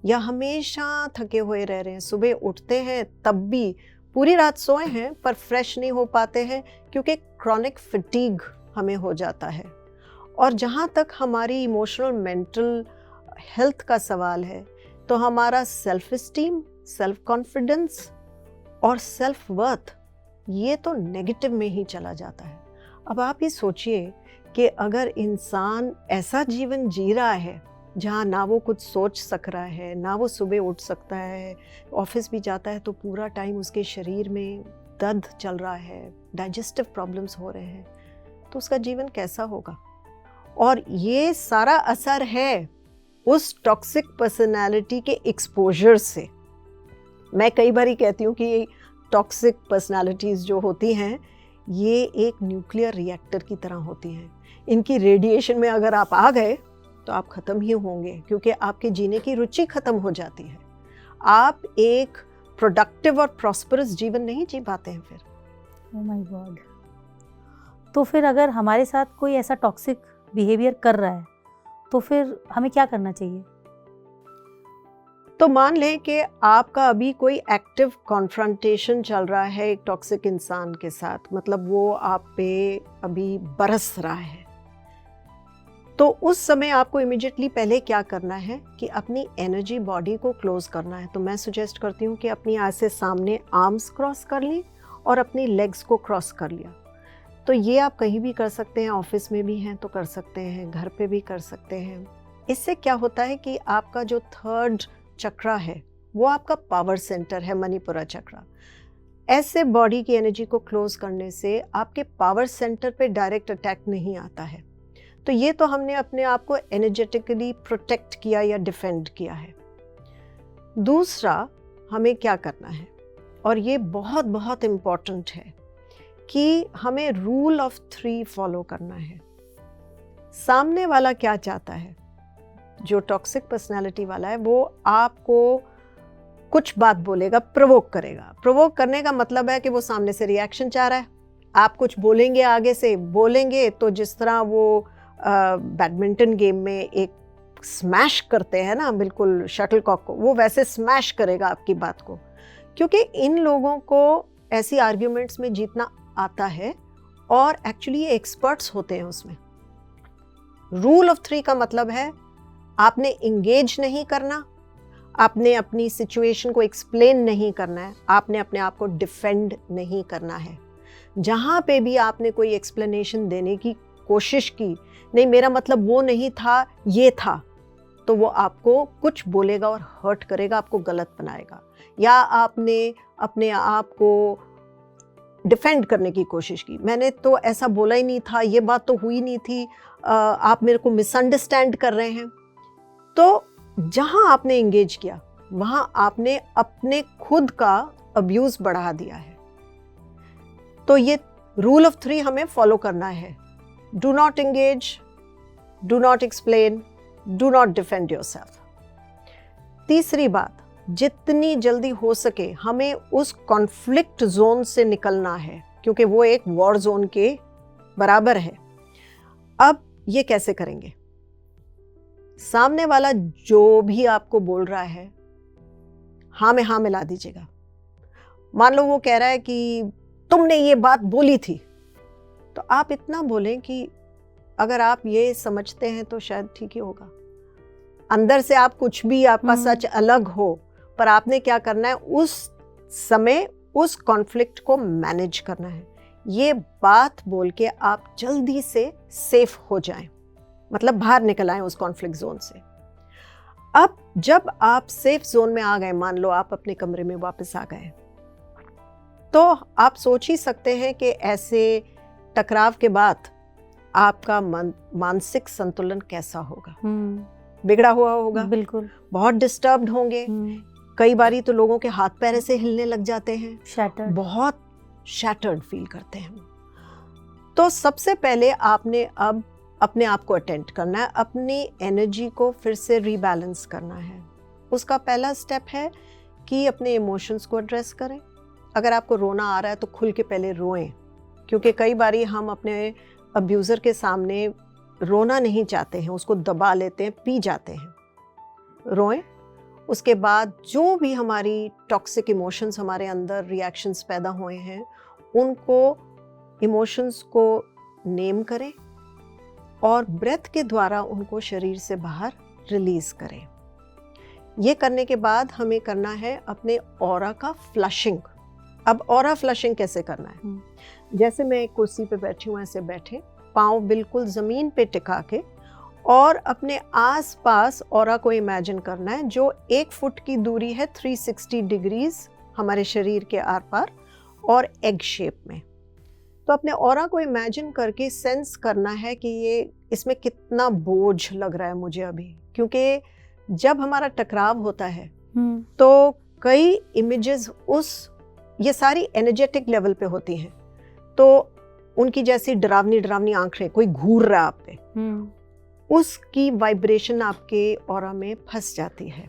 या हमेशा थके हुए रह रहे हैं, सुबह उठते हैं तब भी पूरी रात सोए हैं पर फ्रेश नहीं हो पाते हैं क्योंकि क्रॉनिक फटीग हमें हो जाता है। और जहाँ तक हमारी इमोशनल मेंटल हेल्थ का सवाल है तो हमारा सेल्फ एस्टीम, सेल्फ कॉन्फिडेंस और सेल्फ वर्थ ये तो नेगेटिव में ही चला जाता है। अब आप ही सोचिए कि अगर इंसान ऐसा जीवन जी रहा है जहाँ ना वो कुछ सोच सक रहा है, ना वो सुबह उठ सकता है, ऑफिस भी जाता है तो पूरा टाइम उसके शरीर में दर्द चल रहा है, डाइजेस्टिव प्रॉब्लम्स हो रहे हैं, तो उसका जीवन कैसा होगा? और ये सारा असर है उस टॉक्सिक पर्सनालिटी के एक्सपोजर से। मैं कई बार कहती हूँ कि ये टॉक्सिक पर्सनालिटीज़ जो होती हैं ये एक न्यूक्लियर रिएक्टर की तरह होती हैं। इनकी रेडिएशन में अगर आप आ गए तो आप ख़त्म ही होंगे, क्योंकि आपके जीने की रुचि ख़त्म हो जाती है। आप एक प्रोडक्टिव और प्रॉस्परस जीवन नहीं जी पाते हैं फिर। Oh my God. तो फिर अगर हमारे साथ कोई ऐसा टॉक्सिक बिहेवियर कर रहा है तो फिर हमें क्या करना चाहिए? तो मान लें कि आपका अभी कोई एक्टिव कॉन्फ्रंटेशन चल रहा है एक टॉक्सिक इंसान के साथ, मतलब वो आप पे अभी बरस रहा है, तो उस समय आपको इमीडिएटली पहले क्या करना है कि अपनी एनर्जी बॉडी को क्लोज करना है। तो मैं सजेस्ट करती हूँ कि अपनी आज से सामने आर्म्स क्रॉस कर ली और अपनी लेग्स को क्रॉस कर लिया। तो ये आप कहीं भी कर सकते हैं, ऑफिस में भी हैं तो कर सकते हैं, घर पे भी कर सकते हैं। इससे क्या होता है कि आपका जो थर्ड चक्रा है वो आपका पावर सेंटर है, मणिपुरा चक्रा। ऐसे बॉडी की एनर्जी को क्लोज करने से आपके पावर सेंटर पे डायरेक्ट अटैक नहीं आता है। तो ये तो हमने अपने आप को एनर्जेटिकली प्रोटेक्ट किया या डिफेंड किया है। दूसरा हमें क्या करना है, और ये बहुत बहुत इम्पॉर्टेंट है, कि हमें रूल ऑफ 3 फॉलो करना है। सामने वाला क्या चाहता है, जो टॉक्सिक पर्सनालिटी वाला है वो आपको कुछ बात बोलेगा, प्रोवोक करेगा। प्रोवोक करने का मतलब है कि वो सामने से रिएक्शन चाह रहा है। आप कुछ बोलेंगे, आगे से बोलेंगे तो जिस तरह वो बैडमिंटन गेम में एक स्मैश करते हैं ना, बिल्कुल शटलकॉक को, वो वैसे स्मैश करेगा आपकी बात को, क्योंकि इन लोगों को ऐसी आर्ग्यूमेंट्स में जीतना आता है और एक्चुअली ये एक्सपर्ट्स होते हैं उसमें। रूल ऑफ 3 का मतलब है आपने इंगेज नहीं करना, आपने अपनी सिचुएशन को एक्सप्लेन नहीं करना है, आपने अपने आप को डिफेंड नहीं करना है। जहाँ पे भी आपने कोई एक्सप्लेनेशन देने की कोशिश की, नहीं मेरा मतलब वो नहीं था, ये था, तो वो आपको कुछ बोलेगा और हर्ट करेगा, आपको गलत बनाएगा। या आपने अपने आप को डिफेंड करने की कोशिश की, मैंने तो ऐसा बोला ही नहीं था, ये बात तो हुई नहीं थी, आप मेरे को मिसअंडरस्टैंड कर रहे हैं। तो जहां आपने इंगेज किया वहां आपने अपने खुद का अब्यूज बढ़ा दिया है। तो ये रूल ऑफ 3 हमें फॉलो करना है। Do not engage, do not explain, do not defend yourself. तीसरी बात, जितनी जल्दी हो सके हमें उस कॉन्फ्लिक्ट जोन से निकलना है, क्योंकि वो एक वॉर जोन के बराबर है। अब ये कैसे करेंगे? सामने वाला जो भी आपको बोल रहा है, हाँ में हाँ मिला दीजिएगा। मान लो वो कह रहा है कि तुमने ये बात बोली थी, तो आप इतना बोलें कि अगर आप ये समझते हैं तो शायद ठीक ही होगा। अंदर से आप कुछ भी, आपका सच अलग हो, पर आपने क्या करना है, उस समय उस कॉन्फ्लिक्ट को मैनेज करना है। ये बात बोल के आप जल्दी से सेफ हो जाएं, मतलब बाहर निकल आए उस कॉन्फ्लिक्ट जोन से। अब जब आप सेफ जोन में आ गए, मान लो आप अपने कमरे में वापस आ गए, तो आप सोच ही सकते हैं कि ऐसे टकराव के बाद आपका मानसिक संतुलन कैसा होगा। बिगड़ा हुआ होगा, बिल्कुल, बहुत डिस्टर्ब्ड होंगे। कई बारी तो लोगों के हाथ पैर ऐसे हिलने लग जाते हैं, शैटर्ड, बहुत शैटर्ड फील करते हैं। तो सबसे पहले आपने अब अपने आप को अटेंड करना है, अपनी एनर्जी को फिर से रीबैलेंस करना है। उसका पहला स्टेप है कि अपने इमोशंस को एड्रेस करें। अगर आपको रोना आ रहा है तो खुल के पहले रोएं, क्योंकि कई बारी हम अपने अब्यूज़र के सामने रोना नहीं चाहते हैं, उसको दबा लेते हैं, पी जाते हैं। रोएं। उसके बाद जो भी हमारी टॉक्सिक इमोशंस हमारे अंदर रिएक्शंस पैदा हुए हैं, उनको इमोशंस को नेम करें और ब्रेथ के द्वारा उनको शरीर से बाहर रिलीज करें। ये करने के बाद हमें करना है अपने ऑरा का फ्लशिंग। अब ऑरा फ्लशिंग कैसे करना है? जैसे मैं एक कुर्सी पे बैठी हूँ ऐसे बैठे, पाँव बिल्कुल ज़मीन पे टिका के, और अपने आसपास ऑरा को इमेजिन करना है जो 1 फुट की दूरी है 360 डिग्रीज हमारे शरीर के आर पार और एग शेप में। तो अपने ऑरा को इमेजिन करके सेंस करना है कि ये इसमें कितना बोझ लग रहा है मुझे अभी, क्योंकि जब हमारा टकराव होता है तो कई इमेजेस ये सारी एनर्जेटिक लेवल पे होती हैं, तो उनकी जैसी डरावनी डरावनी आंखें, कोई घूर रहा है आप पे, उसकी वाइब्रेशन आपके ऑरा में फंस जाती है।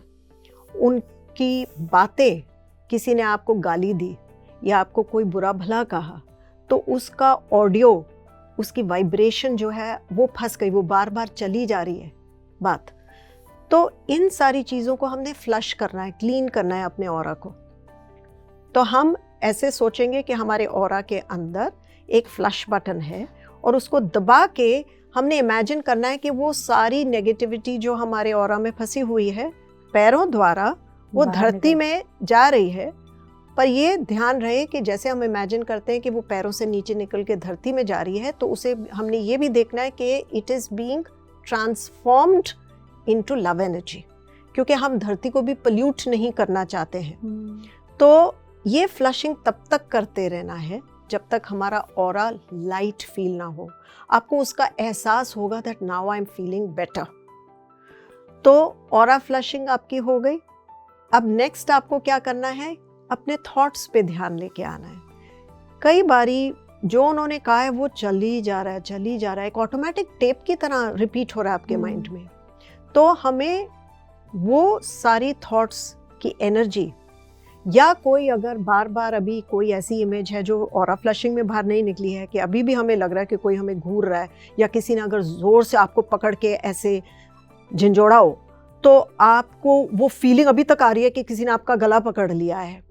उनकी बातें, किसी ने आपको गाली दी या आपको कोई बुरा भला कहा, तो उसका ऑडियो, उसकी वाइब्रेशन जो है वो फंस गई, वो बार बार चली जा रही है बात। तो इन सारी चीज़ों को हमने फ्लश करना है, क्लीन करना है अपने ऑरा को। तो हम ऐसे सोचेंगे कि हमारे ऑरा के अंदर एक फ्लश बटन है और उसको दबा के हमने इमेजिन करना है कि वो सारी नेगेटिविटी जो हमारे ऑरा में फंसी हुई है पैरों द्वारा वो धरती में जा रही है। पर ये ध्यान रहे कि जैसे हम इमेजिन करते हैं कि वो पैरों से नीचे निकल के धरती में जा रही है, तो उसे हमने ये भी देखना है कि it is being transformed into love energy, क्योंकि हम धरती को भी पोल्यूट नहीं करना चाहते हैं। तो ये फ्लशिंग तब तक करते रहना है जब तक हमारा ऑरा लाइट फील ना हो। आपको उसका एहसास होगा that now I am feeling better. तो ऑरा फ्लशिंग आपकी हो गई। अब नेक्स्ट आपको क्या करना है, अपने थॉट्स पे ध्यान लेके आना है। कई बारी जो उन्होंने कहा है वो चली जा रहा है, एक ऑटोमेटिक टेप की तरह रिपीट हो रहा है आपके माइंड में। तो हमें वो सारी थॉट्स की एनर्जी, या कोई अगर बार बार अभी कोई ऐसी इमेज है जो ऑरा फ्लशिंग में बाहर नहीं निकली है, कि अभी भी हमें लग रहा है कि कोई हमें घूर रहा है, या किसी ने अगर जोर से आपको पकड़ के ऐसे झंझोड़ा हो, तो आपको वो फीलिंग अभी तक आ रही है कि किसी ने आपका गला पकड़ लिया है,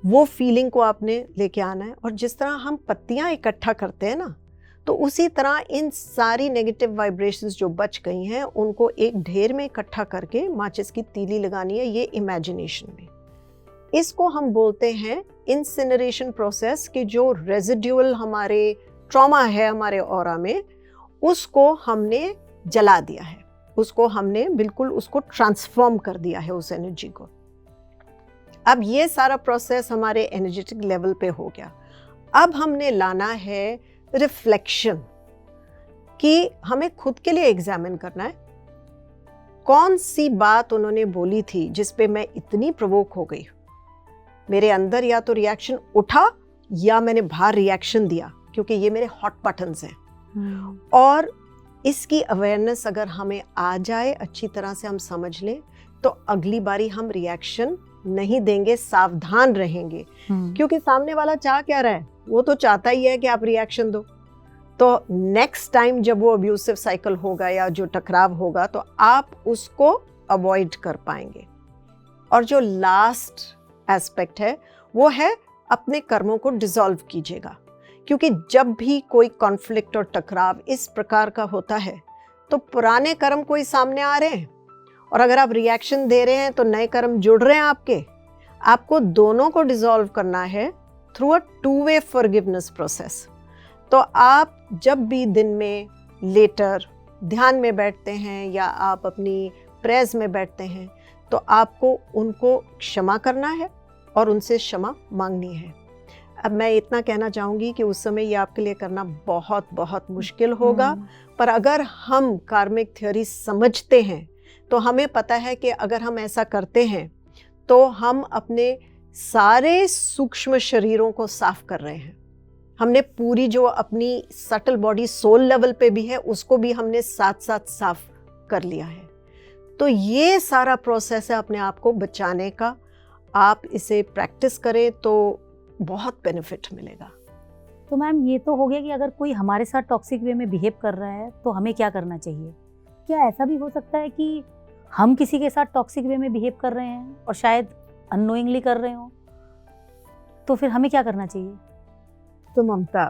वो फीलिंग को आपने लेके आना है। और जिस तरह हम पत्तियां इकट्ठा करते हैं ना, तो उसी तरह इन सारी नेगेटिव वाइब्रेशंस जो बच गई हैं उनको एक ढेर में इकट्ठा करके माचिस की तीली लगानी है, ये इमेजिनेशन में। इसको हम बोलते हैं इंसिनरेशन प्रोसेस, कि जो रेजिड्यूअल हमारे ट्रॉमा है हमारे ऑरा में, उसको हमने जला दिया है, उसको हमने बिल्कुल उसको ट्रांसफॉर्म कर दिया है उस एनर्जी को। अब ये सारा प्रोसेस हमारे एनर्जेटिक लेवल पे हो गया। अब हमने लाना है रिफ्लेक्शन, कि हमें खुद के लिए एग्जामिन करना है कौन सी बात उन्होंने बोली थी जिस पे मैं इतनी प्रवोक हो गई। मेरे अंदर या तो रिएक्शन उठा या मैंने बाहर रिएक्शन दिया, क्योंकि ये मेरे हॉट बटन्स हैं। और इसकी अवेयरनेस अगर हमें आ जाए, अच्छी तरह से हम समझ लें, तो अगली बारी हम रिएक्शन नहीं देंगे, सावधान रहेंगे। क्योंकि सामने वाला चाह क्या रहा है, वो तो चाहता ही है कि आप रिएक्शन दो। तो नेक्स्ट टाइम जब वो अब्यूसिव साइकिल होगा या जो टकराव होगा, तो आप उसको अवॉइड कर पाएंगे। और जो लास्ट एस्पेक्ट है वो है अपने कर्मों को डिसॉल्व कीजिएगा, क्योंकि जब भी कोई कॉन्फ्लिक्ट और टकराव इस प्रकार का होता है तो पुराने कर्म कोई सामने आ रहे हैं, और अगर आप रिएक्शन दे रहे हैं तो नए कर्म जुड़ रहे हैं आपके। आपको दोनों को डिसॉल्व करना है through a two way forgiveness process. तो आप जब भी दिन में लेटर ध्यान में बैठते हैं या आप अपनी प्रेयर्स में बैठते हैं, तो आपको उनको क्षमा करना है और उनसे क्षमा मांगनी है। अब मैं इतना कहना चाहूँगी कि उस समय ये आपके लिए करना बहुत बहुत मुश्किल होगा, पर अगर हम कार्मिक थ्योरी समझते हैं तो हमें पता है कि अगर हम ऐसा करते हैं तो हम अपने सारे सूक्ष्म शरीरों को साफ कर रहे हैं। हमने पूरी जो अपनी सटल बॉडी सोल लेवल पे भी है उसको भी हमने साथ साथ साफ कर लिया है। तो ये सारा प्रोसेस है अपने आप को बचाने का। आप इसे प्रैक्टिस करें तो बहुत बेनिफिट मिलेगा। तो मैम ये तो हो गया कि अगर कोई हमारे साथ टॉक्सिक वे में बिहेव कर रहा है तो हमें क्या करना चाहिए। क्या ऐसा भी हो सकता है कि हम किसी के साथ टॉक्सिक वे में बिहेव कर रहे हैं और शायद अननोइंगली कर रहे हो, तो फिर हमें क्या करना चाहिए? तो ममता,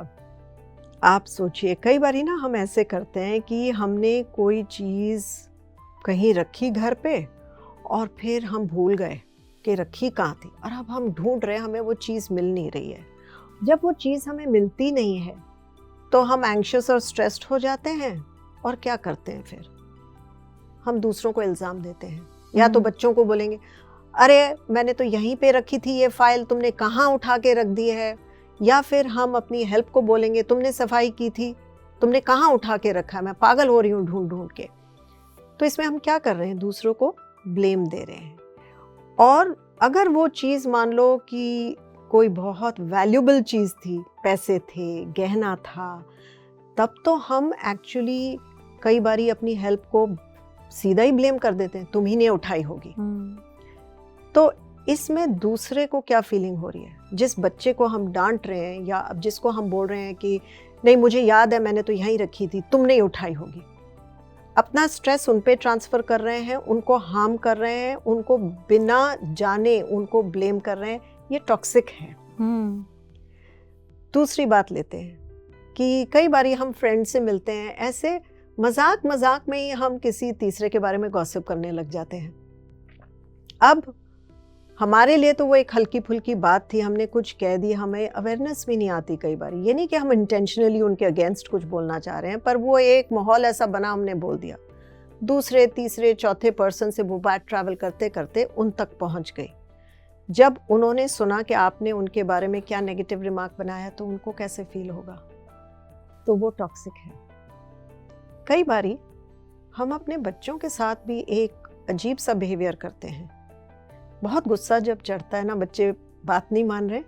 आप सोचिए, कई बारी ना हम ऐसे करते हैं कि हमने कोई चीज़ कहीं रखी घर पे और फिर हम भूल गए कि रखी कहाँ थी, और अब हम ढूंढ रहे हैं, हमें वो चीज़ मिल नहीं रही है। जब वो चीज़ हमें मिलती नहीं है तो हम एंग्शियस और स्ट्रेस्ड हो जाते हैं और क्या करते हैं फिर? हम दूसरों को इल्ज़ाम देते हैं, या तो बच्चों को बोलेंगे अरे मैंने तो यहीं पे रखी थी ये फाइल, तुमने कहाँ उठा के रख दी है, या फिर हम अपनी हेल्प को बोलेंगे तुमने सफाई की थी, तुमने कहाँ उठा के रखा है, मैं पागल हो रही हूँ ढूंढ ढूंढ के। तो इसमें हम क्या कर रहे हैं? दूसरों को ब्लेम दे रहे हैं। और अगर वो चीज़ मान लो कि कोई बहुत वैल्यूबल चीज़ थी, पैसे थे, गहना था, तब तो हम एक्चुअली कई बारी अपनी हेल्प को सीधा ही ब्लेम कर देते हैं, तुम ही ने उठाई होगी। तो इसमें दूसरे को क्या फीलिंग हो रही है? जिस बच्चे को हम डांट रहे हैं या अब जिसको हम बोल रहे हैं कि नहीं मुझे याद है मैंने तो यहीं रखी थी, तुमने ही उठाई होगी, अपना स्ट्रेस उन पे ट्रांसफ़र कर रहे हैं, उनको हार्म कर रहे हैं, उनको बिना जाने उनको ब्लेम कर रहे हैं। ये टॉक्सिक है। दूसरी बात लेते हैं कि कई बारी हम फ्रेंड से मिलते हैं, ऐसे मजाक मजाक में ही हम किसी तीसरे के बारे में गॉसिप करने लग जाते हैं। अब हमारे लिए तो वो एक हल्की फुल्की बात थी, हमने कुछ कह दी, हमें अवेयरनेस भी नहीं आती कई बार। ये नहीं कि हम इंटेंशनली उनके अगेंस्ट कुछ बोलना चाह रहे हैं, पर वो एक माहौल ऐसा बना, हमने बोल दिया। दूसरे तीसरे चौथे पर्सन से वो बात ट्रैवल करते करते उन तक पहुंच गई। जब उन्होंने सुना कि आपने उनके बारे में क्या नेगेटिव रिमार्क बनाया तो उनको कैसे फील होगा? तो वो टॉक्सिक है। कई बारी हम अपने बच्चों के साथ भी एक अजीब सा बिहेवियर करते हैं। बहुत गुस्सा जब चढ़ता है ना, बच्चे बात नहीं मान रहे,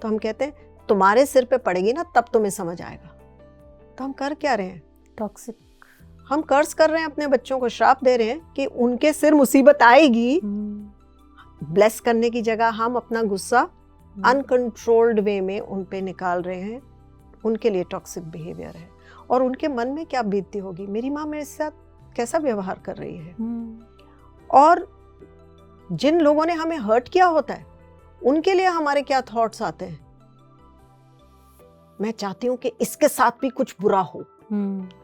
तो हम कहते हैं तुम्हारे सिर पे पड़ेगी ना तब तुम्हें समझ आएगा। तो हम कर क्या रहे हैं? टॉक्सिक। हम कर्ज कर रहे हैं अपने बच्चों को, श्राप दे रहे हैं कि उनके सिर मुसीबत आएगी। ब्लेस करने की जगह हम अपना गुस्सा अनकंट्रोल्ड वे में उन पे निकाल रहे हैं। उनके लिए टॉक्सिक बिहेवियर है। और उनके मन में क्या बीतती होगी, मेरी माँ मेरे साथ कैसा व्यवहार कर रही है। और जिन लोगों ने हमें हर्ट किया होता है उनके लिए हमारे क्या थॉट्स आते हैं? मैं चाहती हूँ कि इसके साथ भी कुछ बुरा हो,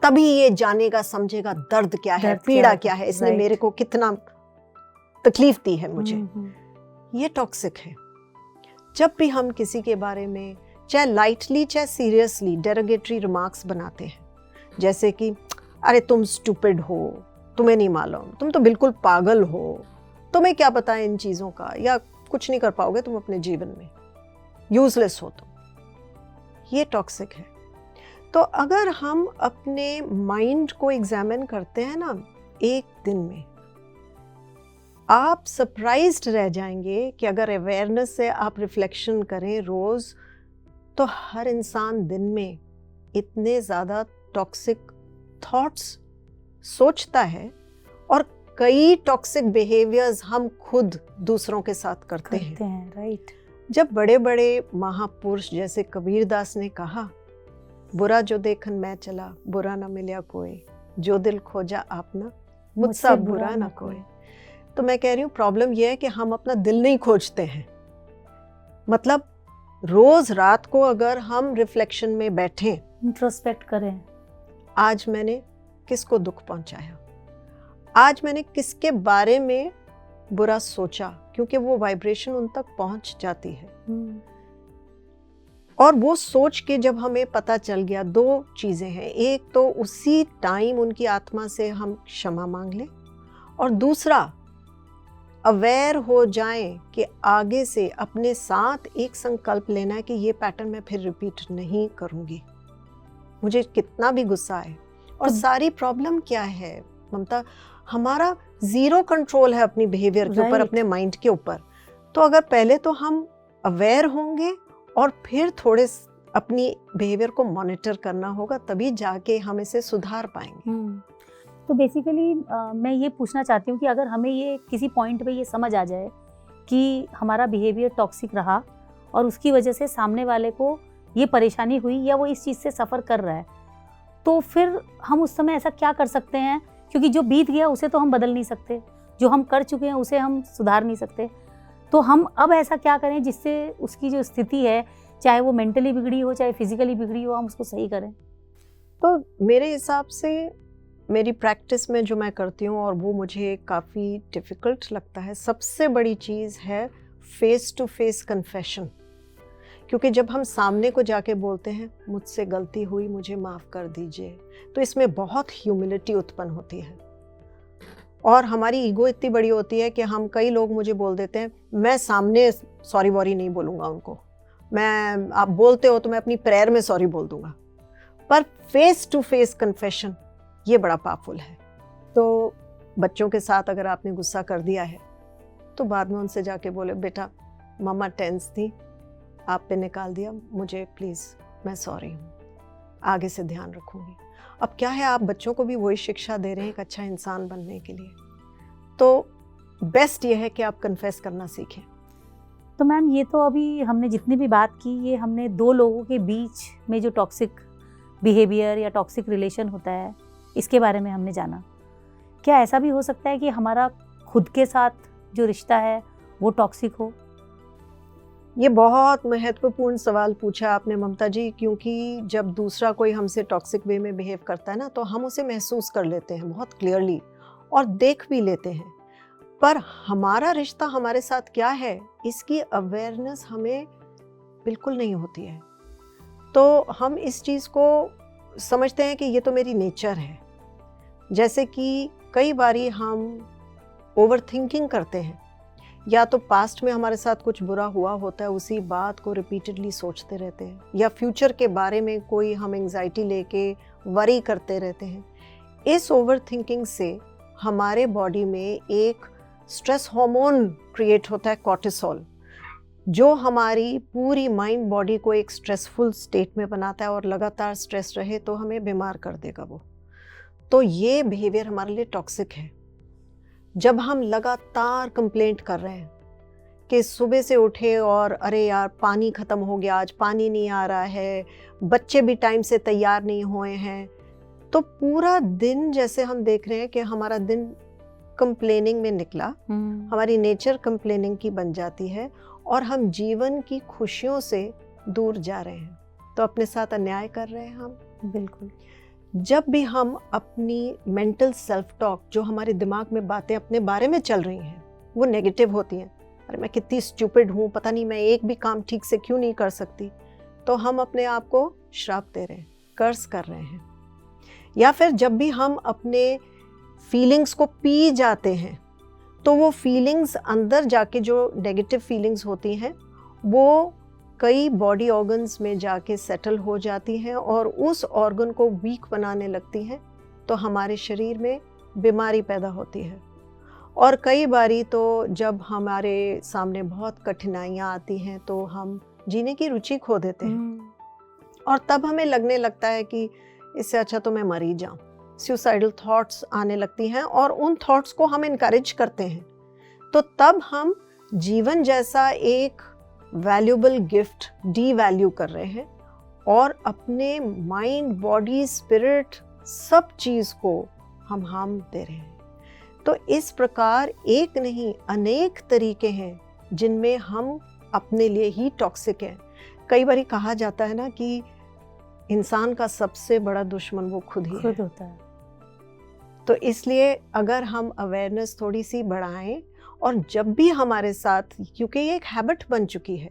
तभी ये जानेगा समझेगा दर्द क्या है, पीड़ा क्या है, इसने मेरे को कितना तकलीफ दी है मुझे। ये टॉक्सिक है। जब भी हम किसी के बारे में चाहे लाइटली चाहे सीरियसली डेरोगेटरी रिमार्क्स बनाते हैं, जैसे कि अरे तुम स्टूपिड हो, तुम्हें नहीं मालूम, तुम तो बिल्कुल पागल हो, तुम्हें क्या पता है इन चीज़ों का, या कुछ नहीं कर पाओगे तुम अपने जीवन में, यूजलेस हो तुम, ये टॉक्सिक है। तो अगर हम अपने माइंड को एग्जामिन करते हैं ना एक दिन में, आप सरप्राइज्ड रह जाएंगे कि अगर अवेयरनेस से आप रिफ्लेक्शन करें रोज़, तो हर इंसान दिन में इतने ज़्यादा टॉक्सिक थॉट्स सोचता है और कई टॉक्सिक बिहेवियर्स हम खुद दूसरों के साथ करते हैं। राइट। जब बड़े बड़े महापुरुष जैसे कबीरदास ने कहा, बुरा जो देखन मैं चला, बुरा ना मिला कोई, जो दिल खोजा आपना, मुझसे बुरा ना कोई। तो मैं कह रही हूँ प्रॉब्लम यह है कि हम अपना दिल नहीं खोजते हैं। मतलब रोज रात को अगर हम रिफ्लेक्शन में बैठें, इंट्रोस्पेक्ट करें, आज मैंने किसको दुख पहुंचाया, आज मैंने किसके बारे में बुरा सोचा, क्योंकि वो वाइब्रेशन उन तक पहुंच जाती है। और वो सोच के जब हमें पता चल गया, दो चीजें हैं, एक तो उसी टाइम उनकी आत्मा से हम क्षमा मांग लें, और दूसरा अवेयर हो जाएं कि आगे से अपने साथ एक संकल्प लेना है कि ये पैटर्न मैं फिर रिपीट नहीं करूंगी, मुझे कितना भी गुस्सा आए। और सारी प्रॉब्लम क्या है ममता, हमारा जीरो कंट्रोल है अपनी बिहेवियर के ऊपर, अपने माइंड के ऊपर। तो अगर पहले तो हम अवेयर होंगे और फिर थोड़े अपनी बिहेवियर को मॉनिटर करना होगा, तभी जाके हम इसे सुधार पाएंगे। तो बेसिकली मैं ये पूछना चाहती हूँ कि अगर हमें ये किसी पॉइंट पे ये समझ आ जाए कि हमारा बिहेवियर टॉक्सिक रहा और उसकी वजह से सामने वाले को ये परेशानी हुई या वो इस चीज़ से सफ़र कर रहा है, तो फिर हम उस समय ऐसा क्या कर सकते हैं? क्योंकि जो बीत गया उसे तो हम बदल नहीं सकते, जो हम कर चुके हैं उसे हम सुधार नहीं सकते। तो हम अब ऐसा क्या करें जिससे उसकी जो स्थिति है, चाहे वो मेंटली बिगड़ी हो चाहे फिजिकली बिगड़ी हो, हम उसको सही करें? तो मेरे हिसाब से मेरी प्रैक्टिस में जो मैं करती हूँ, और वो मुझे काफ़ी डिफ़िकल्ट लगता है, सबसे बड़ी चीज़ है फेस टू फेस कन्फेशन। क्योंकि जब हम सामने को जाके बोलते हैं मुझसे गलती हुई, मुझे माफ़ कर दीजिए, तो इसमें बहुत ह्यूमिलिटी उत्पन्न होती है और हमारी ईगो इतनी बड़ी होती है कि हम, कई लोग मुझे बोल देते हैं मैं सामने सॉरी वॉरी नहीं बोलूँगा उनको, मैं, आप बोलते हो तो मैं अपनी प्रेयर में सॉरी बोल दूँगा, पर फेस टू फेस कन्फेशन ये बड़ा पावरफुल है। तो बच्चों के साथ अगर आपने गुस्सा कर दिया है तो बाद में उनसे जाके बोले बेटा मम्मा टेंस थी, आप पे निकाल दिया, मुझे प्लीज़, मैं सॉरी हूँ, आगे से ध्यान रखूँगी। अब क्या है, आप बच्चों को भी वही शिक्षा दे रहे हैं एक अच्छा इंसान बनने के लिए। तो बेस्ट ये है कि आप कन्फेस करना सीखें। तो मैम ये तो अभी हमने जितनी भी बात की, ये हमने दो लोगों के बीच में जो टॉक्सिक बिहेवियर या टॉक्सिक रिलेशन होता है इसके बारे में हमने जाना। क्या ऐसा भी हो सकता है कि हमारा खुद के साथ जो रिश्ता है वो टॉक्सिक हो? ये बहुत महत्वपूर्ण सवाल पूछा आपने ममता जी, क्योंकि जब दूसरा कोई हमसे टॉक्सिक वे में बिहेव करता है ना, तो हम उसे महसूस कर लेते हैं बहुत क्लियरली और देख भी लेते हैं, पर हमारा रिश्ता हमारे साथ क्या है इसकी अवेयरनेस हमें बिल्कुल नहीं होती है। तो हम इस चीज़ को समझते हैं कि ये तो मेरी नेचर है। जैसे कि कई बारी हम ओवर थिंकिंग करते हैं, या तो पास्ट में हमारे साथ कुछ बुरा हुआ होता है, उसी बात को रिपीटेडली सोचते रहते हैं, या फ्यूचर के बारे में कोई हम एंग्जाइटी लेके वरी करते रहते हैं। इस ओवर थिंकिंग से हमारे बॉडी में एक स्ट्रेस हार्मोन क्रिएट होता है, कॉर्टिसोल, जो हमारी पूरी माइंड बॉडी को एक स्ट्रेसफुल स्टेट में बनाता है और लगातार स्ट्रेस रहे तो हमें बीमार कर देगा वो। तो ये बिहेवियर हमारे लिए टॉक्सिक है। जब हम लगातार कंप्लेंट कर रहे हैं कि सुबह से उठे और अरे यार पानी ख़त्म हो गया, आज पानी नहीं आ रहा है, बच्चे भी टाइम से तैयार नहीं हुए हैं, तो पूरा दिन जैसे हम देख रहे हैं कि हमारा दिन कंप्लेनिंग में निकला, हमारी नेचर कंप्लेनिंग की बन जाती है और हम जीवन की खुशियों से दूर जा रहे हैं, तो अपने साथ अन्याय कर रहे हैं हम। बिल्कुल। जब भी हम अपनी मेंटल सेल्फ टॉक, जो हमारे दिमाग में बातें अपने बारे में चल रही हैं वो नेगेटिव होती हैं, अरे मैं कितनी स्टूपिड हूँ, पता नहीं मैं एक भी काम ठीक से क्यों नहीं कर सकती, तो हम अपने आप को श्राप दे रहे हैं, कर्स कर रहे हैं। या फिर जब भी हम अपने फीलिंग्स को पी जाते हैं तो वो फीलिंग्स अंदर जाके, जो नेगेटिव फीलिंग्स होती हैं वो कई बॉडी ऑर्गन्स में जाके सेटल हो जाती हैं और उस ऑर्गन को वीक बनाने लगती हैं, तो हमारे शरीर में बीमारी पैदा होती है। और कई बारी तो जब हमारे सामने बहुत कठिनाइयाँ आती हैं तो हम जीने की रुचि खो देते हैं और तब हमें लगने लगता है कि इससे अच्छा तो मैं मर ही जाऊँ। सुसाइडल थॉट्स आने लगती हैं और उन थॉट्स को हम इनकरेज करते हैं, तो तब हम जीवन जैसा एक वैल्यूबल गिफ्ट डीवैल्यू कर रहे हैं और अपने माइंड, बॉडी, स्पिरिट, सब चीज़ को हम हार्म दे रहे हैं। तो इस प्रकार एक नहीं अनेक तरीके हैं जिनमें हम अपने लिए ही टॉक्सिक हैं। कई बार कहा जाता है ना कि इंसान का सबसे बड़ा दुश्मन वो खुद ही होता है। तो इसलिए अगर हम अवेयरनेस थोड़ी सी बढ़ाएं और जब भी हमारे साथ, क्योंकि ये एक हैबिट बन चुकी है,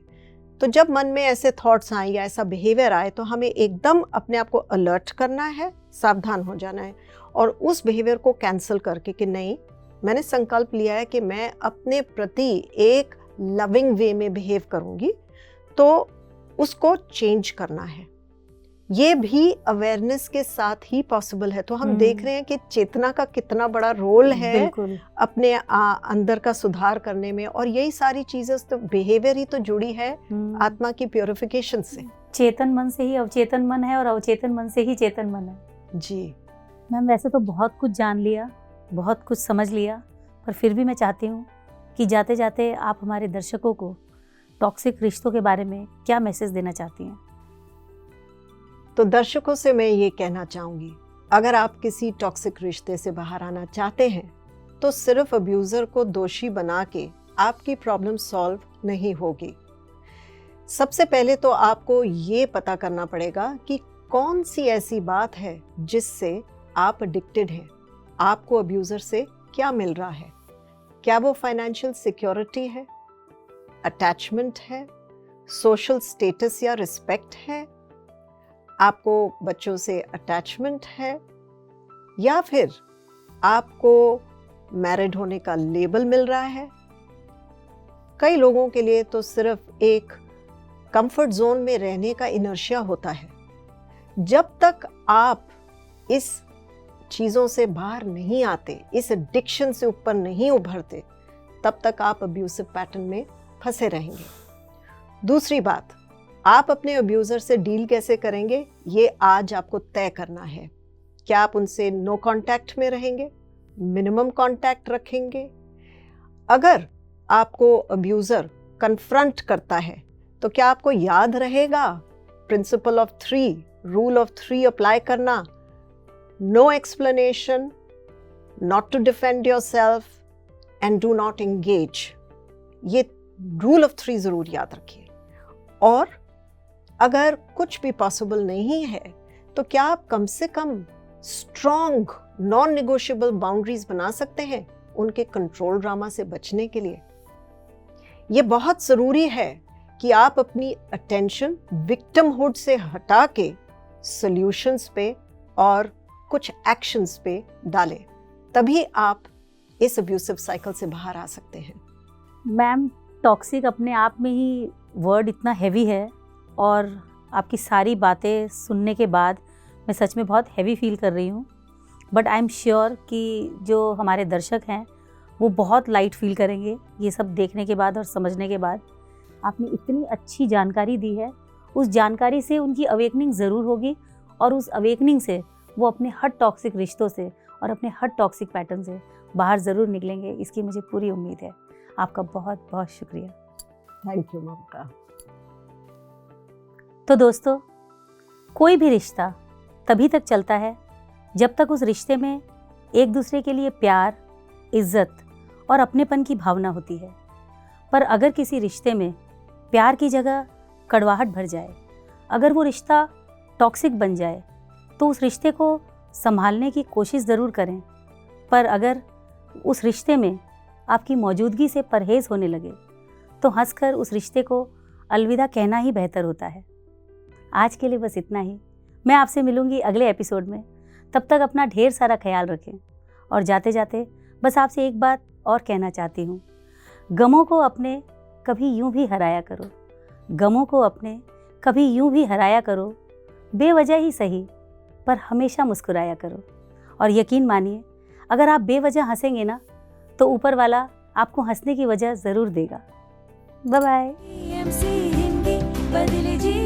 तो जब मन में ऐसे थॉट्स आए या ऐसा बिहेवियर आए तो हमें एकदम अपने आप को अलर्ट करना है, सावधान हो जाना है और उस बिहेवियर को कैंसिल करके कि नहीं, मैंने संकल्प लिया है कि मैं अपने प्रति एक लविंग वे में बिहेव करूंगी, तो उसको चेंज करना है। ये भी अवेयरनेस के साथ ही पॉसिबल है। तो हम देख रहे हैं कि चेतना का कितना बड़ा रोल है अपने अंदर का सुधार करने में, और यही सारी चीजें तो बिहेवियर ही तो जुड़ी है आत्मा की प्योरिफिकेशन से। चेतन मन से ही अवचेतन मन है और अवचेतन मन से ही चेतन मन है। जी मैम, वैसे तो बहुत कुछ जान लिया, बहुत कुछ समझ लिया, पर फिर भी मैं चाहती हूँ कि जाते जाते आप हमारे दर्शकों को टॉक्सिक रिश्तों के बारे में क्या मैसेज देना चाहती हैं? तो दर्शकों से मैं ये कहना चाहूँगी, अगर आप किसी टॉक्सिक रिश्ते से बाहर आना चाहते हैं तो सिर्फ अब्यूज़र को दोषी बना के आपकी प्रॉब्लम सॉल्व नहीं होगी। सबसे पहले तो आपको ये पता करना पड़ेगा कि कौन सी ऐसी बात है जिससे आप एडिक्टेड हैं। आपको अब्यूज़र से क्या मिल रहा है? क्या वो फाइनेंशियल सिक्योरिटी है, अटैचमेंट है, सोशल स्टेटस या रिस्पेक्ट है, आपको बच्चों से अटैचमेंट है, या फिर आपको मैरिड होने का लेबल मिल रहा है। कई लोगों के लिए तो सिर्फ एक कंफर्ट जोन में रहने का इनर्शिया होता है। जब तक आप इस चीज़ों से बाहर नहीं आते, इस एडिक्शन से ऊपर नहीं उभरते, तब तक आप अब्यूसिव पैटर्न में फंसे रहेंगे। दूसरी बात, आप अपने अब्यूज़र से डील कैसे करेंगे, ये आज आपको तय करना है। क्या आप उनसे नो कांटेक्ट में रहेंगे, मिनिमम कांटेक्ट रखेंगे? अगर आपको अब्यूज़र कन्फ्रंट करता है तो क्या आपको याद रहेगा principle of 3, rule of 3 apply करना? No explanation, not to defend yourself and do not engage. ये रूल ऑफ 3 जरूर याद रखिए। और अगर कुछ भी पॉसिबल नहीं है तो क्या आप कम से कम स्ट्रॉन्ग नॉन नेगोशिएबल बाउंड्रीज बना सकते हैं उनके कंट्रोल ड्रामा से बचने के लिए? ये बहुत ज़रूरी है कि आप अपनी अटेंशन विक्टिमहुड से हटा के सॉल्यूशंस पे और कुछ एक्शंस पे डालें, तभी आप इस अब्यूसिव साइकिल से बाहर आ सकते हैं। मैम, टॉक्सिक अपने आप में ही वर्ड इतना हैवी है, और आपकी सारी बातें सुनने के बाद मैं सच में बहुत हैवी फील कर रही हूँ। बट आई एम श्योर कि जो हमारे दर्शक हैं वो बहुत लाइट फील करेंगे ये सब देखने के बाद और समझने के बाद। आपने इतनी अच्छी जानकारी दी है, उस जानकारी से उनकी अवेकनिंग ज़रूर होगी, और उस अवेकनिंग से वो अपने हर टॉक्सिक रिश्तों से और अपने हर टॉक्सिक पैटर्न से बाहर ज़रूर निकलेंगे, इसकी मुझे पूरी उम्मीद है। आपका बहुत बहुत शुक्रिया। थैंक यू ममता। तो दोस्तों, कोई भी रिश्ता तभी तक चलता है जब तक उस रिश्ते में एक दूसरे के लिए प्यार, इज्जत और अपनेपन की भावना होती है। पर अगर किसी रिश्ते में प्यार की जगह कड़वाहट भर जाए, अगर वो रिश्ता टॉक्सिक बन जाए, तो उस रिश्ते को संभालने की कोशिश ज़रूर करें। पर अगर उस रिश्ते में आपकी मौजूदगी से परहेज़ होने लगे तो हंसकर उस रिश्ते को अलविदा कहना ही बेहतर होता है। आज के लिए बस इतना ही। मैं आपसे मिलूंगी अगले एपिसोड में। तब तक अपना ढेर सारा ख्याल रखें। और जाते जाते बस आपसे एक बात और कहना चाहती हूँ, गमों को अपने कभी यूं भी हराया करो, गमों को अपने कभी यूं भी हराया करो, बेवजह ही सही पर हमेशा मुस्कुराया करो। और यकीन मानिए, अगर आप बेवजह हंसेंगे ना तो ऊपर वाला आपको हंसने की वजह ज़रूर देगा। Bye bye. EMC हिंदी बदले जी